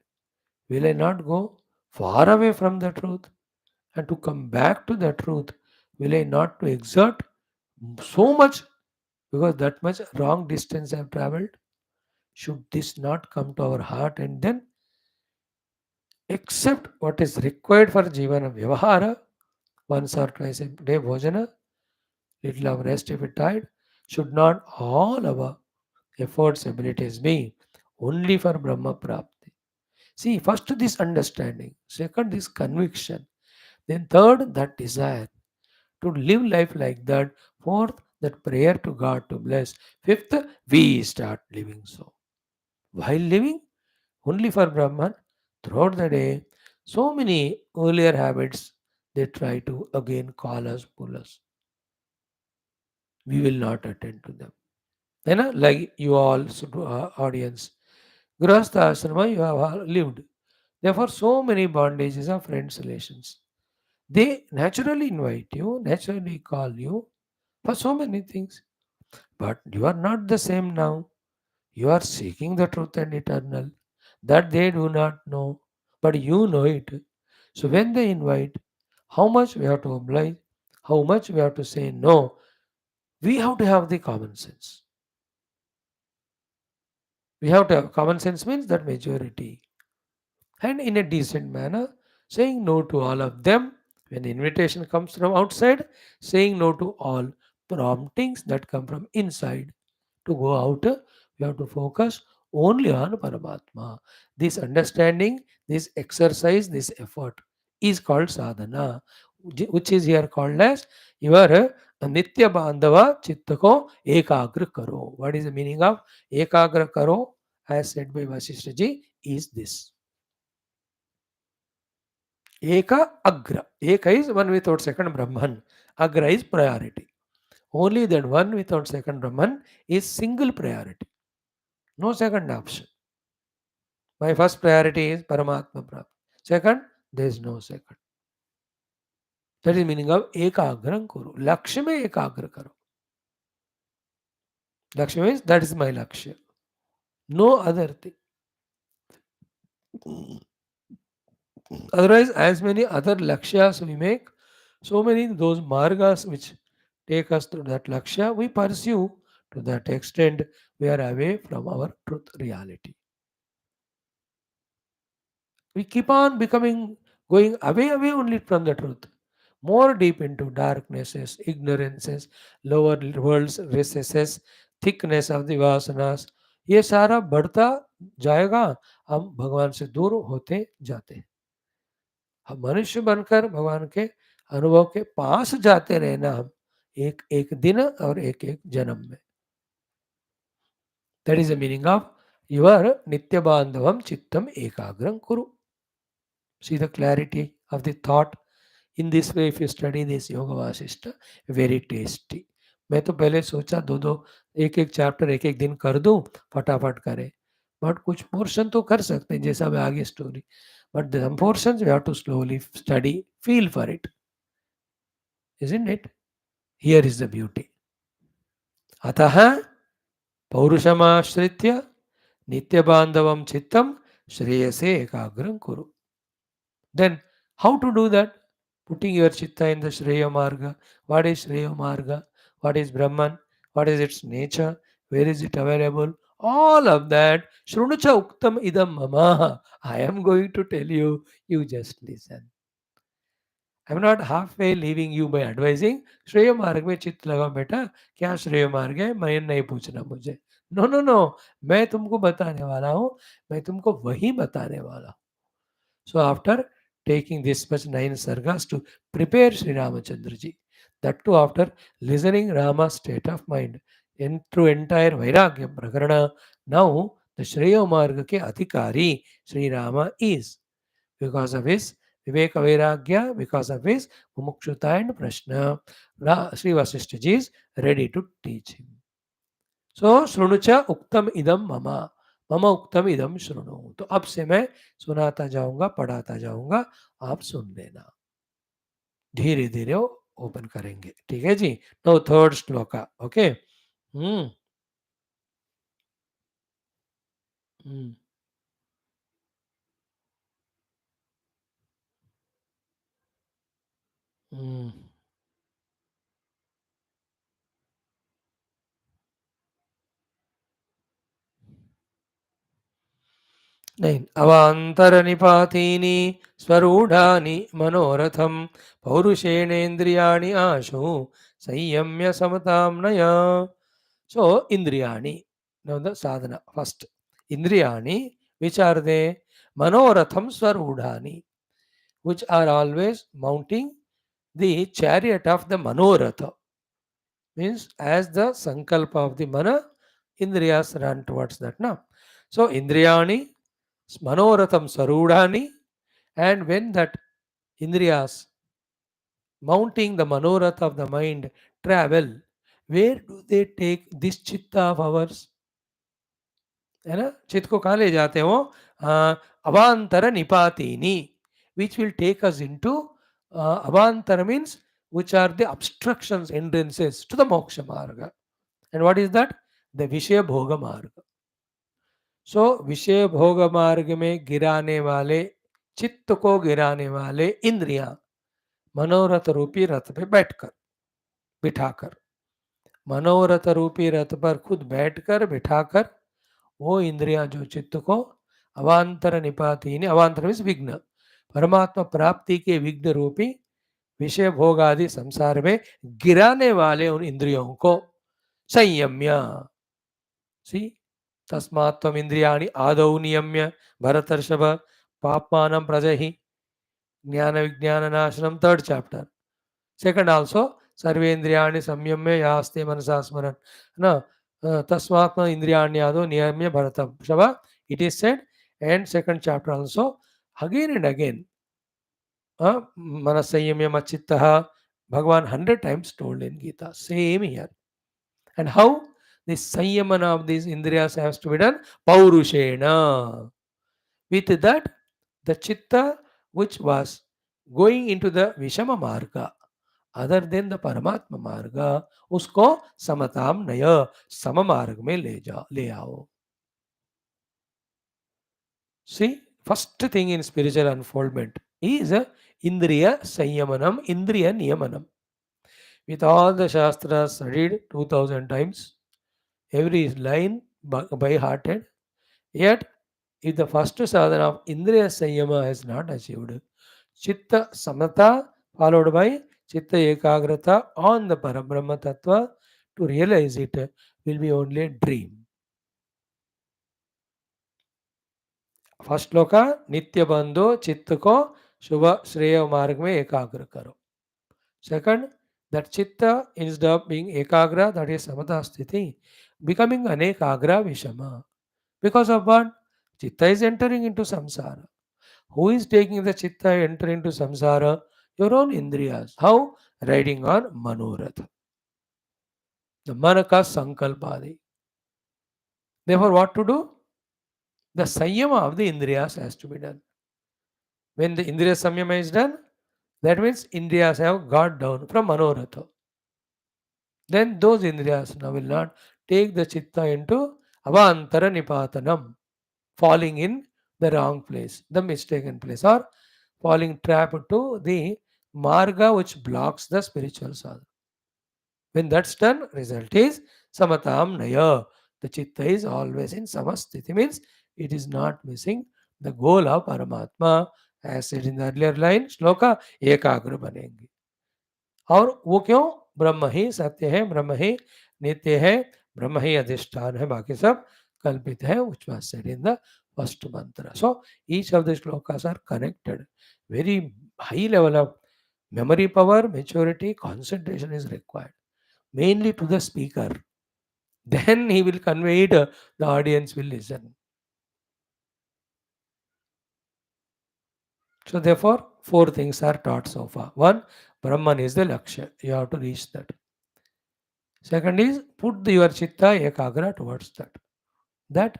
Will I not go far away from the truth? And to come back to the truth, will I not to exert so much, because that much wrong distance I have traveled? Should this not come to our heart and then accept what is required for Jivana Vyavahara, once or twice a day bhojana, little of rest if it tired? Should not all our efforts, abilities be only for Brahma Prapti? See, first this understanding, second this conviction, then third that desire to live life like that, fourth that prayer to God to bless, fifth we start living so. While living only for Brahman, throughout the day, so many earlier habits they try to again call us, pull us. We will not attend to them. Like you all audience, Grahastha Ashrama you have all lived. Therefore, so many bondages of friends' relations. They naturally invite you, naturally call you for so many things. But you are not the same now. You are seeking the truth and eternal. That they do not know, but you know it. So when they invite, how much we have to oblige, how much we have to say no, we have to have the common sense. We have to have common sense means that majority. And in a decent manner, saying no to all of them when the invitation comes from outside, saying no to all promptings that come from inside. To go out, we have to focus only on Paramatma. This understanding, this exercise, this effort is called sadhana, which is here called as your nitya bandhava chittako ekagra karo. What is the meaning of ekagra karo? As said by Vaashishtha ji, is this. Eka agra. Eka is one without second Brahman. Agra is priority. Only that one without second Brahman is single priority. No second option. My first priority is Paramatma Prapti. Second, there is no second. That is meaning of Ekagram Kuru. Lakshya mein Ekagra karo. Lakshya means that is my Lakshya. No other thing. Otherwise, as many other lakshyas we make, so many those margas which take us to that lakshya, we pursue to that extent we are away from our truth reality. We keep on becoming going away only from the truth, more deep into darknesses, ignorances, lower worlds, recesses, thickness of the vasanas. ये सारा बढ़ता जाएगा, हम भगवान से दूर होते जाते हैं. हम मनुष्य बनकर भगवान के अनुभव के पास जाते रहना, हम एक एक दिन और एक एक जन्म में. That is the meaning of your नित्य बांधवम चित्तम एकाग्रम कुरु. See the clarity of the thought. In this way, if you study this Yoga Vasishta, very tasty. मैं तो पहले सोचा दो दो एक एक चैप्टर एक एक दिन कर दूं, फटाफट करें. बट कुछ पोर्शन तो कर सकते हैं जैसा मैं आगे story. But some portion we have to slowly study, feel for it, isn't it? Here is the beauty. अतः पौरुषमाश्रित्य नित्यबान्धवं चित्तं श्रेयसे एकाग्रं कुरु. Then how to do that? Putting your chitta in the Shreya Marga. What is Shreya Marga? What is Brahman? What is its nature? Where is it available? All of that. Shrunucha Uktam Idam Mamaha. I am going to tell you. You just listen. I am not halfway leaving you by advising. श्रेय मार्ग में चित्त लगाओ बेटा. क्या श्रेय मार्ग है? मैं नहीं पूछना मुझे. नो नो नो, मैं तुमको बताने वाला हूँ. मैं तुमको वही बताने वाला हूँ. So after taking this much 9 sargas to prepare Sri Ramachandra ji, that too after listening Rama's state of mind in through entire Vairagya Prakarana, now the Shreya Marga ke Adhikari Sri Rama is, because of his Viveka Vairagya, because of his Mumukshutha and Prashna, Sri Vaashishtha ji is ready to teach him. So Shrunucha Uktam Idam Mama. मम उक्तम इदम श्रुणु. तो अब से मैं सुनाता जाऊंगा, पढ़ाता जाऊंगा, आप सुन लेना. धीरे धीरे ओपन करेंगे. ठीक है जी. No third shloka. Okay. Hmm hmm hmm नहीं. अवान्तरनिपातीनि स्वरूढानि मनोरथं पौरुषेणेन्द्रियाणि आशु संयम्य समतां नय. So indriyani, now the sadhana first. Indriyani, which are they? Manoratham swarudhani, which are always mounting the chariot of the Manoratha. Means as the sankalpa of the mana, indriyas run towards that now. So indriyani, Manoratham swarudhani, and when that indriyas mounting the Manoratha of the mind travel, where do they take this chitta of ours? है ना. चित्त को कहाँ ले जाते हो? अवांतर निपातिनी, which will take us into avantar means which are the obstructions, hindrances to the moksha marga. And what is that? The विषय भोग मार्ग. सो विषय भोग मार्ग में गिराने वाले, चित्त को गिराने वाले इंद्रियां मनोरथ रूपी रथ पे बैठकर, बिठाकर, मनोरथ रूपी रथ पर खुद बैठकर बिठाकर वो इंद्रियां जो चित्त को अवांतर निपातीन, अवांतर मीन्स विघ्न, परमात्मा प्राप्ति के विघ्न रूपी विषय भोग आदि संसार में गिराने वाले उन इंद्रियों को संयम्य. सी तस्मात् त्वम् इंद्रियाणि आदौ नियम्य भरतर्षभ पाप्मानं प्रजहि ज्ञान विज्ञान नाशनम. Third chapter. सेकंड आल्सो सर्वेन्द्रियाणि संयम्य यास्ते मनसा स्मरन् ना. तस्मात् इंद्रियाण्यादो नियम्य भरतर्षभ. It is said, and second chapter also, again and again, manasayamya machittaha, Bhagavan 100 times told in Gita. Same here. And how this sanyamana of these indriyas has to be done? Paurushena. With that, the chitta which was going into the Vishama Marga, other than the Paramatma Marga, usko samatam naya, sama marg में ले आओ. See, First thing in spiritual unfoldment is Indriya Sanyamanam, Indriya Niyamanam. With all the Shastras studied 2000 times, every line by hearted, yet if the first sadhana of Indriya Sanyama is not achieved, Chitta Samata followed by Chitta Ekagrata on the Parabrahma Tattva to realize it will be only a dream. First श्लोक नित्य बंधो चित्त को शुभ श्रेय मार्ग में एकाग्र करो. Second, that chitta instead of being ekagra, that is samatha sthiti, becoming anekagra vishama. Because of what? Chitta is entering into samsara. Who is taking the chitta enter into samsara? Your own indriyas. How? Riding on manorath. The manaka sankalpadi. Therefore, what to do? The sanyama of the indriyas has to be done. When the indriya samyama is done, that means indriyas have got down from manoratha. Then those indriyas now will not take the chitta into avantara nipatanam, falling in the wrong place, the mistaken place, or falling trap to the marga which blocks the spiritual sadhana. When that's done, result is samatam naya. The chitta is always in samasthiti, means it is not missing the goal of Paramatma. As said in the earlier line, shloka ekagra banengi. और वो क्यों? ब्रह्म ही सत्य है, ब्रह्म ही नित्य है, ब्रह्म ही अधिष्ठान है, बाकी सब कल्पित है, which was said in the first mantra. So each of the shlokas are connected. Very high level of memory power, maturity, concentration is required, mainly to the speaker. Then he will convey it, the audience will listen. So therefore, four things are taught so far. One, Brahman is the Lakshya. You have to reach that. Second is, put your chitta ekagra towards that. That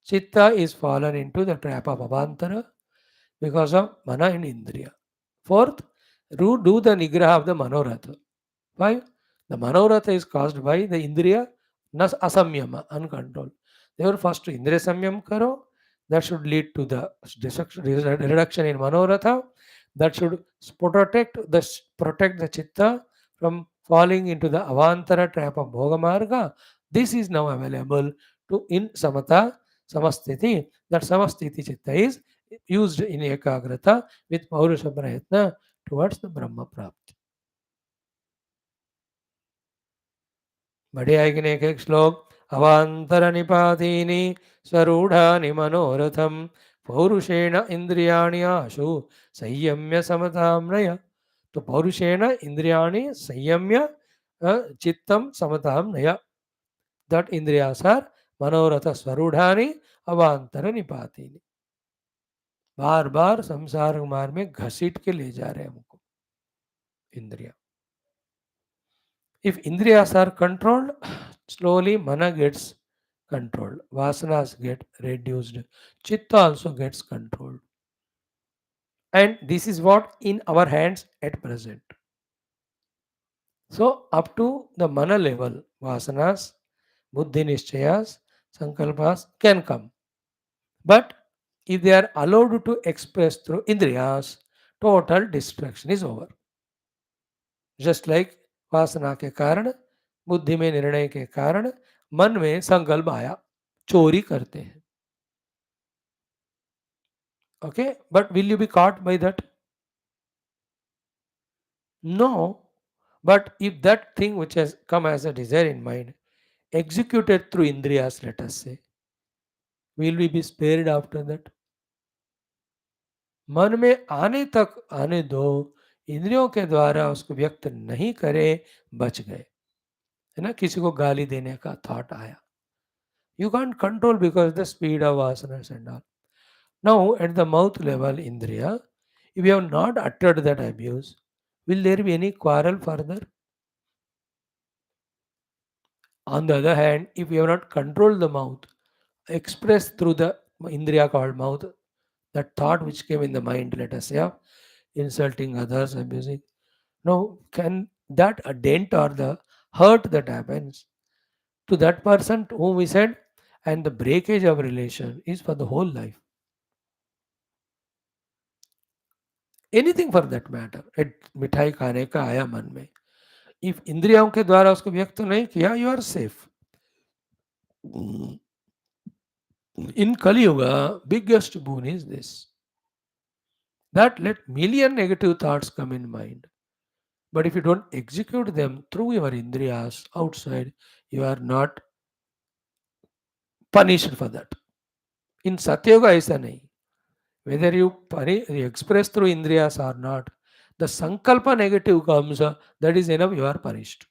chitta is fallen into the trap of avantara because of mana and indriya. Fourth, do the nigraha of the manoratha. Why? The manoratha is caused by the indriya nas asamyama, uncontrolled. Therefore, first indriya samyam karo. That should lead to the reduction in manoratha. That should protect the chitta from falling into the avantara trap of bhoga marga. This is now available to in samatha samasthiti. That samasthiti chitta is used in ekagrata with paurusha prayatna towards the brahma prapti. बढ़िया है कि नहीं? एक श्लोक अवांतर निपातीनि स्वरूढ़ानि मनोरथम पौरुषेण इंद्रियाणि आशु संयम्य समताम्नय. तो पौरुषेण इंद्रियाणि संयम्य चित्तम समताम्नय. दट इंद्रियास आर मनोरथ स्वरूढ़ानि अवांतर निपातीनि. बार बार संसार मार्ग में घसीट के ले जा रहे हैं हमको इंद्रिया. If indriyas are controlled, slowly mana gets controlled. Vasanas get reduced. Chitta also gets controlled. And this is what in our hands at present. So up to the mana level, vasanas, buddhi nishchayas, sankalpas can come. But if they are allowed to express through indriyas, total destruction is over. Just like वासना के कारण, बुद्धि में निर्णय के कारण मन में संकल्प आया, चोरी करते हैं. Okay, but will you be caught by that? No. But if that thing which has come as a desire in mind executed through indriyas, let us say, will we be spared after that? मन में आने तक आने दो, इंद्रियों के द्वारा उसको व्यक्त नहीं करे, बच गए. है ना? किसी को गाली देने का थॉट आया, you can't control because the speed of vasanas and all. Now, at the mouth level, Indriya, if you have not uttered that abuse, will there be any quarrel further? On the other hand, if you have not controlled the mouth, expressed through the Indriya called mouth, that thought which came in the mind, let us say, of insulting others, abusing, now can that a dent or the hurt that happens to that person to whom we said, and the breakage of relation is for the whole life. Anything for that matter, मिठाई खाने का आया मन में, if इंद्रियों के द्वारा उसको व्यक्त नहीं किया, you are safe. In Kali Yuga, biggest boon is this, that let million negative thoughts come in mind. But if you don't execute them through your indriyas outside, you are not punished for that. In Satyuga, aisa nahi. Whether you express through indriyas or not, the sankalpa negative comes, that is enough, you are punished.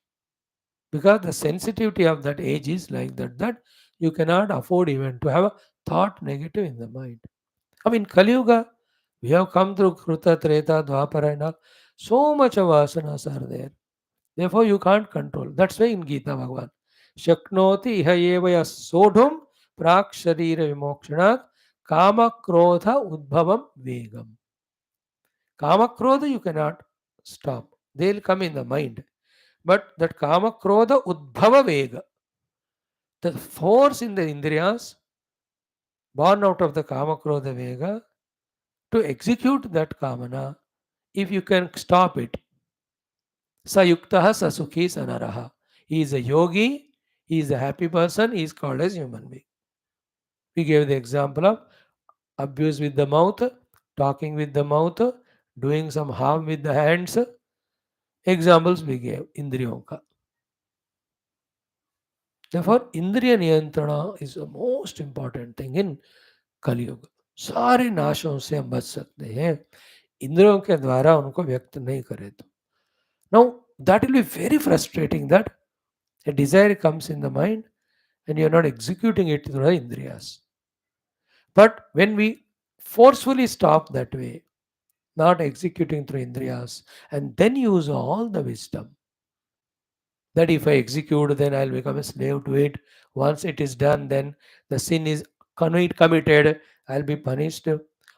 Because the sensitivity of that age is like that, that you cannot afford even to have a thought negative in the mind. I mean, Kali Yuga, we have come through Kruta, Treta, Dwapara and all. So much of asanas are there. Therefore, you can't control. That's why in Gita Bhagavan, Shaknoti iha evaya sodhum prak sharira vimokshanat kama krodha udbhavam vegam. Kama krodha you cannot stop. They'll come in the mind. But that kama krodha udbhava vega, the force in the indriyas born out of the kama krodha vega, to execute that kamana, if you can stop it, sayuktaha sasukhi sanaraha. He is a yogi, he is a happy person, he is called as human being. We gave the example of abuse with the mouth, talking with the mouth, doing some harm with the hands. Examples we gave, indriyon ka. Therefore, indriya niyantrana is the most important thing in Kali Yuga. सारे नाशों से हम बच सकते हैं इंद्रियों के द्वारा उनको व्यक्त नहीं करे तो. Now, that will be very frustrating that a desire comes in the mind and you are not executing it through the indriyas. But when we forcefully stop that way, not executing through indriyas, and then use all the wisdom, that if I execute, then I'll become a slave to it. Once it is done, then the sin is committed, I'll be punished.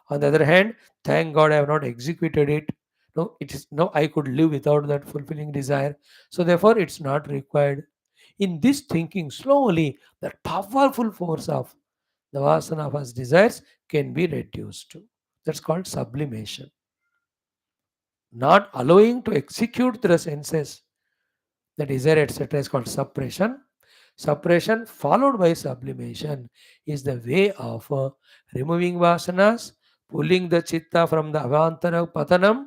On the other hand, thank God I have not executed it. No, it is no, I could live without that fulfilling desire. So therefore, it's not required. In this thinking, slowly, that powerful force of the vasana of us desires can be reduced. That's called sublimation. Not allowing to execute the senses, the desire, etc., is called suppression. Suppression followed by sublimation is the way of removing vasanas, pulling the chitta from the avantara patanam,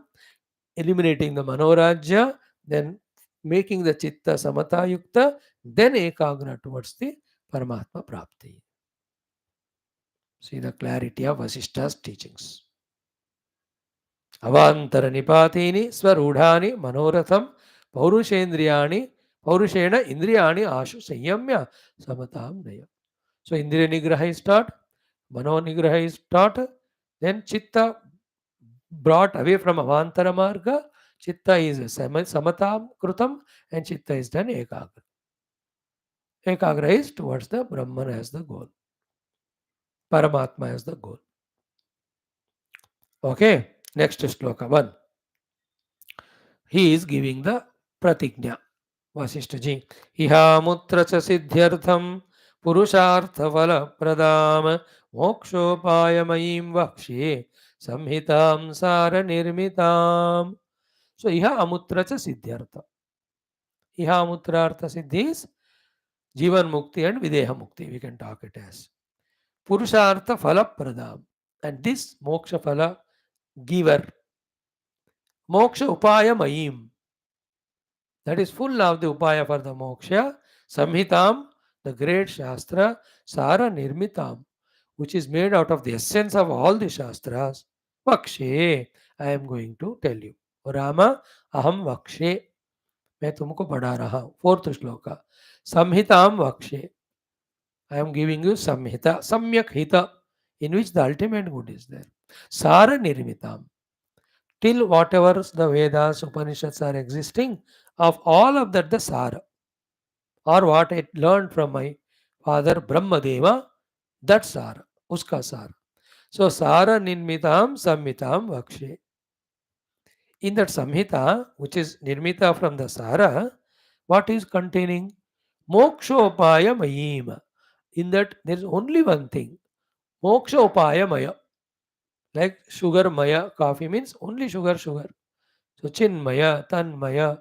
eliminating the manorajya, then making the chitta samata yukta, then ekagra towards the Paramatma Prapti. See the clarity of Vasishta's teachings. Avantara nipatini swarudhani manoratham paurushendriyani paurushena indriyani ashu sanyamya samatam naya. So indriya nigraha is taught, mano nigraha is taught, then chitta brought away from avantara marga, chitta is samatam krutam, and chitta is done ekagra. Ekagra is towards the Brahman as the goal, Paramatma as the goal. Okay, next shloka 1. He is giving the pratignya. Vasishtha ji. Ihamutra cha siddhyartham purushartha vala pradam mokshopayamaim vakshye samhitam sara nirmitam. So iha amutra cha siddhyartha. Iha amutra artha siddhi is jivan mukti and videha mukti. We can talk it as purushartha phala pradam. And this moksha phala giver, moksha upaya mayim, that is full of the upaya for the moksha, samhitam, the great shastra, sara nirmitam, which is made out of the essence of all the shastras. Vakshe, I am going to tell you. Rama, aham vakshe, मैं तुमको पढ़ा रहा हूं. Fourth shloka. Samhitam vakshe, I am giving you samhita, samyak hita, in which the ultimate good is there. Sara nirmitam, till whatever the Vedas, Upanishads are existing, of all of that the Sara, or what I learned from my father Brahmadeva, that Sara, uska Sara. So Sara nirmitam samhitam vakshe. In that samhita, which is nirmita from the Sara, what is containing? Mokshopaya mayim. In that there is only one thing, moksha upaya maya. Like sugar maya, coffee means only sugar, sugar. So chinmaya, tanmaya.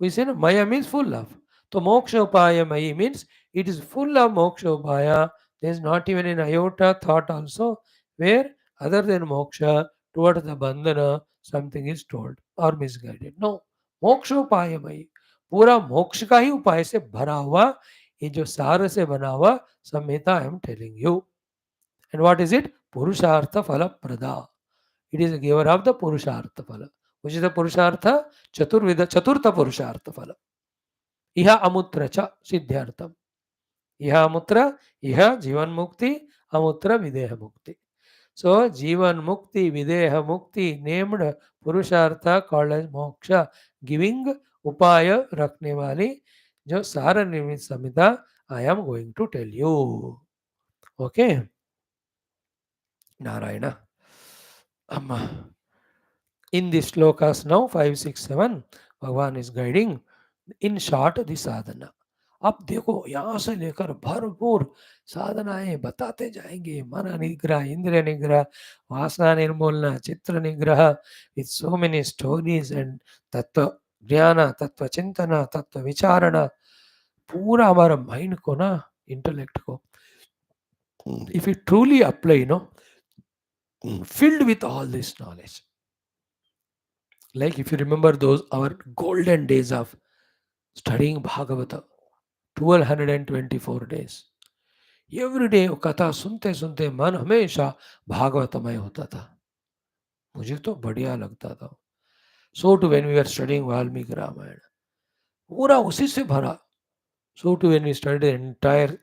We say no, maya means full of. So moksha upaya mayi means it is full of moksha upaya. There is not even an iota thought also where other than moksha towards the bandhana something is told or misguided. No, मोक्ष उपाय मई पूरा मोक्ष का ही उपाय से भरा हुआ ये जो सार से बना हुआ संहिता I am telling you and what is it पुरुषार्थ फल प्रदा it is giver of the पुरुषार्थ फल which is the purushartha chaturvida chaturtha purushartha phala iha amutra cha siddhyartham iha amutra iha jivan mukti amutra videha mukti. So jivan mukti videha mukti named purushartha called as moksha giving upaya रखने वाली जो सार निर्मित संहिता I am going to tell you. Okay, Narayana. Amma. In these slokas now 5, 6, 7 भगवान is guiding in short दी साधना. अब देखो यहाँ से लेकर भरपूर साधनाएं बताते जाएंगे. मन निग्रह, इंद्रिय निग्रह, वासना निर्मूलना, चित्र निग्रह, with so many stories and तत्व ज्ञान, तत्व चिंतन, तत्व विचारणा. पूरा हमारा माइंड को ना, इंटेलेक्ट को, if you truly apply no, filled with all this knowledge. Like if you remember those our golden days of studying Bhagavata, 1224 days. Every day कथा सुनते सुनते मन हमेशा भागवतमय होता था. मुझे तो बढ़िया लगता था. So to when we are studying Valmiki Ramayana, पूरा उसी से भरा. So to when we study entire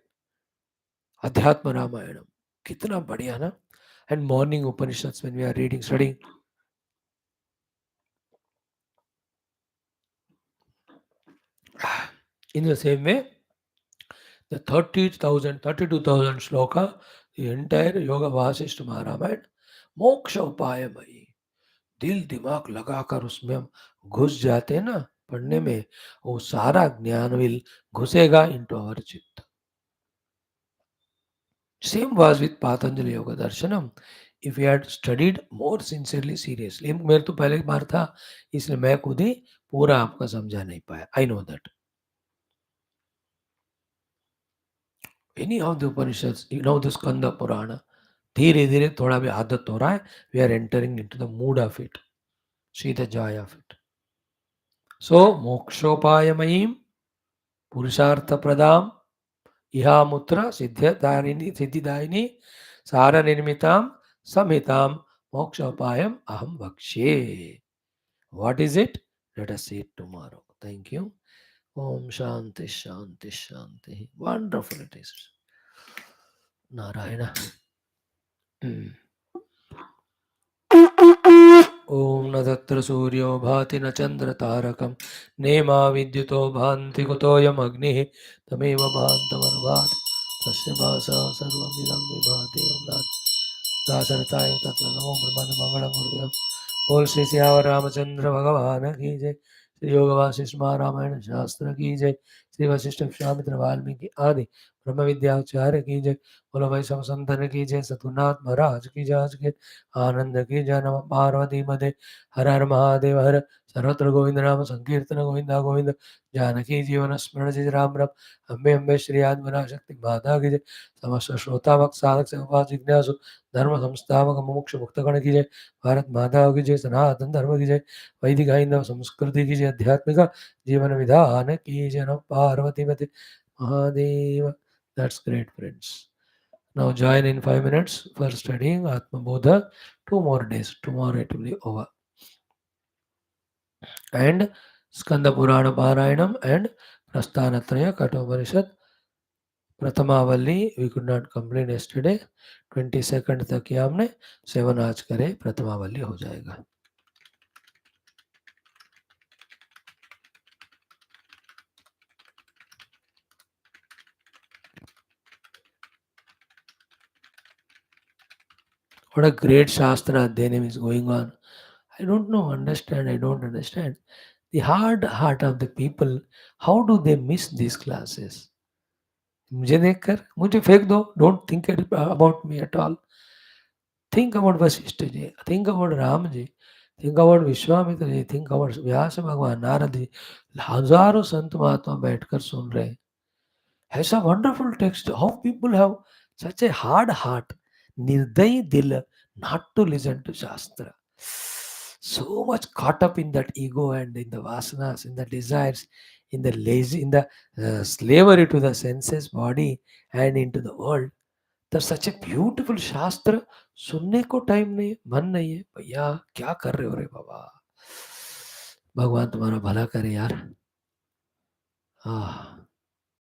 Adhyatma Ramayanam, कितना बढ़िया ना. And morning Upanishads when we are reading studying. In the same way, the 30,000, 32,000 shloka, the entire Yoga Vaashishtha Maharamayana, मोक्ष उपायमयी. दिल दिमाग लगाकर उसमें हम घुस जाते हैं ना पढ़ने में, वो सारा ज्ञान विल घुसेगा इनटू आवर चित्त. सेम वाज विथ पातंजलि योग दर्शनम. If you had studied more sincerely seriously, मेरे तो पहले बार था इसलिए मैं खुद ही पूरा आपका समझा नहीं पाया. I know that any of the Upanishads, you know the Skanda Purana, धीरे धीरे थोड़ा भी आदत हो रहा है. We are entering into the mood of it, see the joy of it. So मोक्षोपायमयीम पुरुषार्थ प्रदाम इहामुत्र सिद्धिदायिनी सिद्धिदायिनी सार निर्मिताम संहिताम मोक्षोपायम अहम वक्ष्ये. What is it? Let us see it tomorrow. Thank you. ओम शांति शांति शांति. Wonderful it is. नारायण. ओम न तत्र सूर्यो भाति न चंद्र तारकम नेमा विद्युतो भान्ति कुतोऽयम् अग्निः तमेव भान्तमनुभाति तस्य भासा सर्वमिदं विभाति. ओम दासरताय तत्र नमो ब्रह्मन् मंगलं गुरुदेव. बोल श्री सियावर रामचंद्र भगवान की जय. श्री योग वासिष्ठ महारामायण शास्त्र की जय. श्री वशिष्ठ विश्वामित्र वाल्मीकि आदि ब्रह्म विद्याचार्य की जय. बोलो भाई सब संतन की जय. सतगुरुनाथ महाराज की जय. आज के आनंद की जय. नमः पार्वती मदे हर हर महादेव हर. सर्वत्र गोविंद नाम संकीर्तन गोविंदा गोविंद. जानकी जीवन स्मरण जय राम राम. अम्बे अम्बे श्री आदिवरा शक्ति माता की जय. समस्त श्रोता भक्त साधक सेवक जिज्ञासु धर्म संस्थापक मुमुक्ष मुक्तगण की जय. भारत माता की जय. सनातन धर्म की जय. वैदिक हिंदू संस्कृति की जय. आध्यात्मिक जीवन विधान की जय. नमः पार्वती मते Mahadev. That's great, friends. Now join in 5 minutes for studying Atma Bodha. 2 more days. Tomorrow it will be over. And Skanda Purana Parayanam and Prasthanatraya Kathopanishad Pratamavalli we could not complete yesterday. 22nd तक किया हमने. 7 आज करे प्रथमावल्ली हो जाएगा. What a great Shastra Adhyanam is going on. I don't know, understand, I don't understand. The hard heart of the people, how do they miss these classes? मुझे देखकर मुझे फेंक दो. Don't think about me at all. Think about Vaashishtha ji, think about Ram ji, think about Vishwamitra ji, think about व्यास भगवान, नारद जी, हजारों संत महात्मा बैठकर सुन रहे हैं. Has a wonderful text. How people have such a hard heart, nirdayi dil, not to listen to Shastra. So much caught up in that ego and in the vasanas, in the desires, in the lazy, in the slavery to the senses, body, and into the world. There's such a beautiful शास्त्र सुनने को time नहीं है, मन नहीं है. भैया क्या कर रहे हो रे बाबा. भगवान तुम्हारा भला करे यार.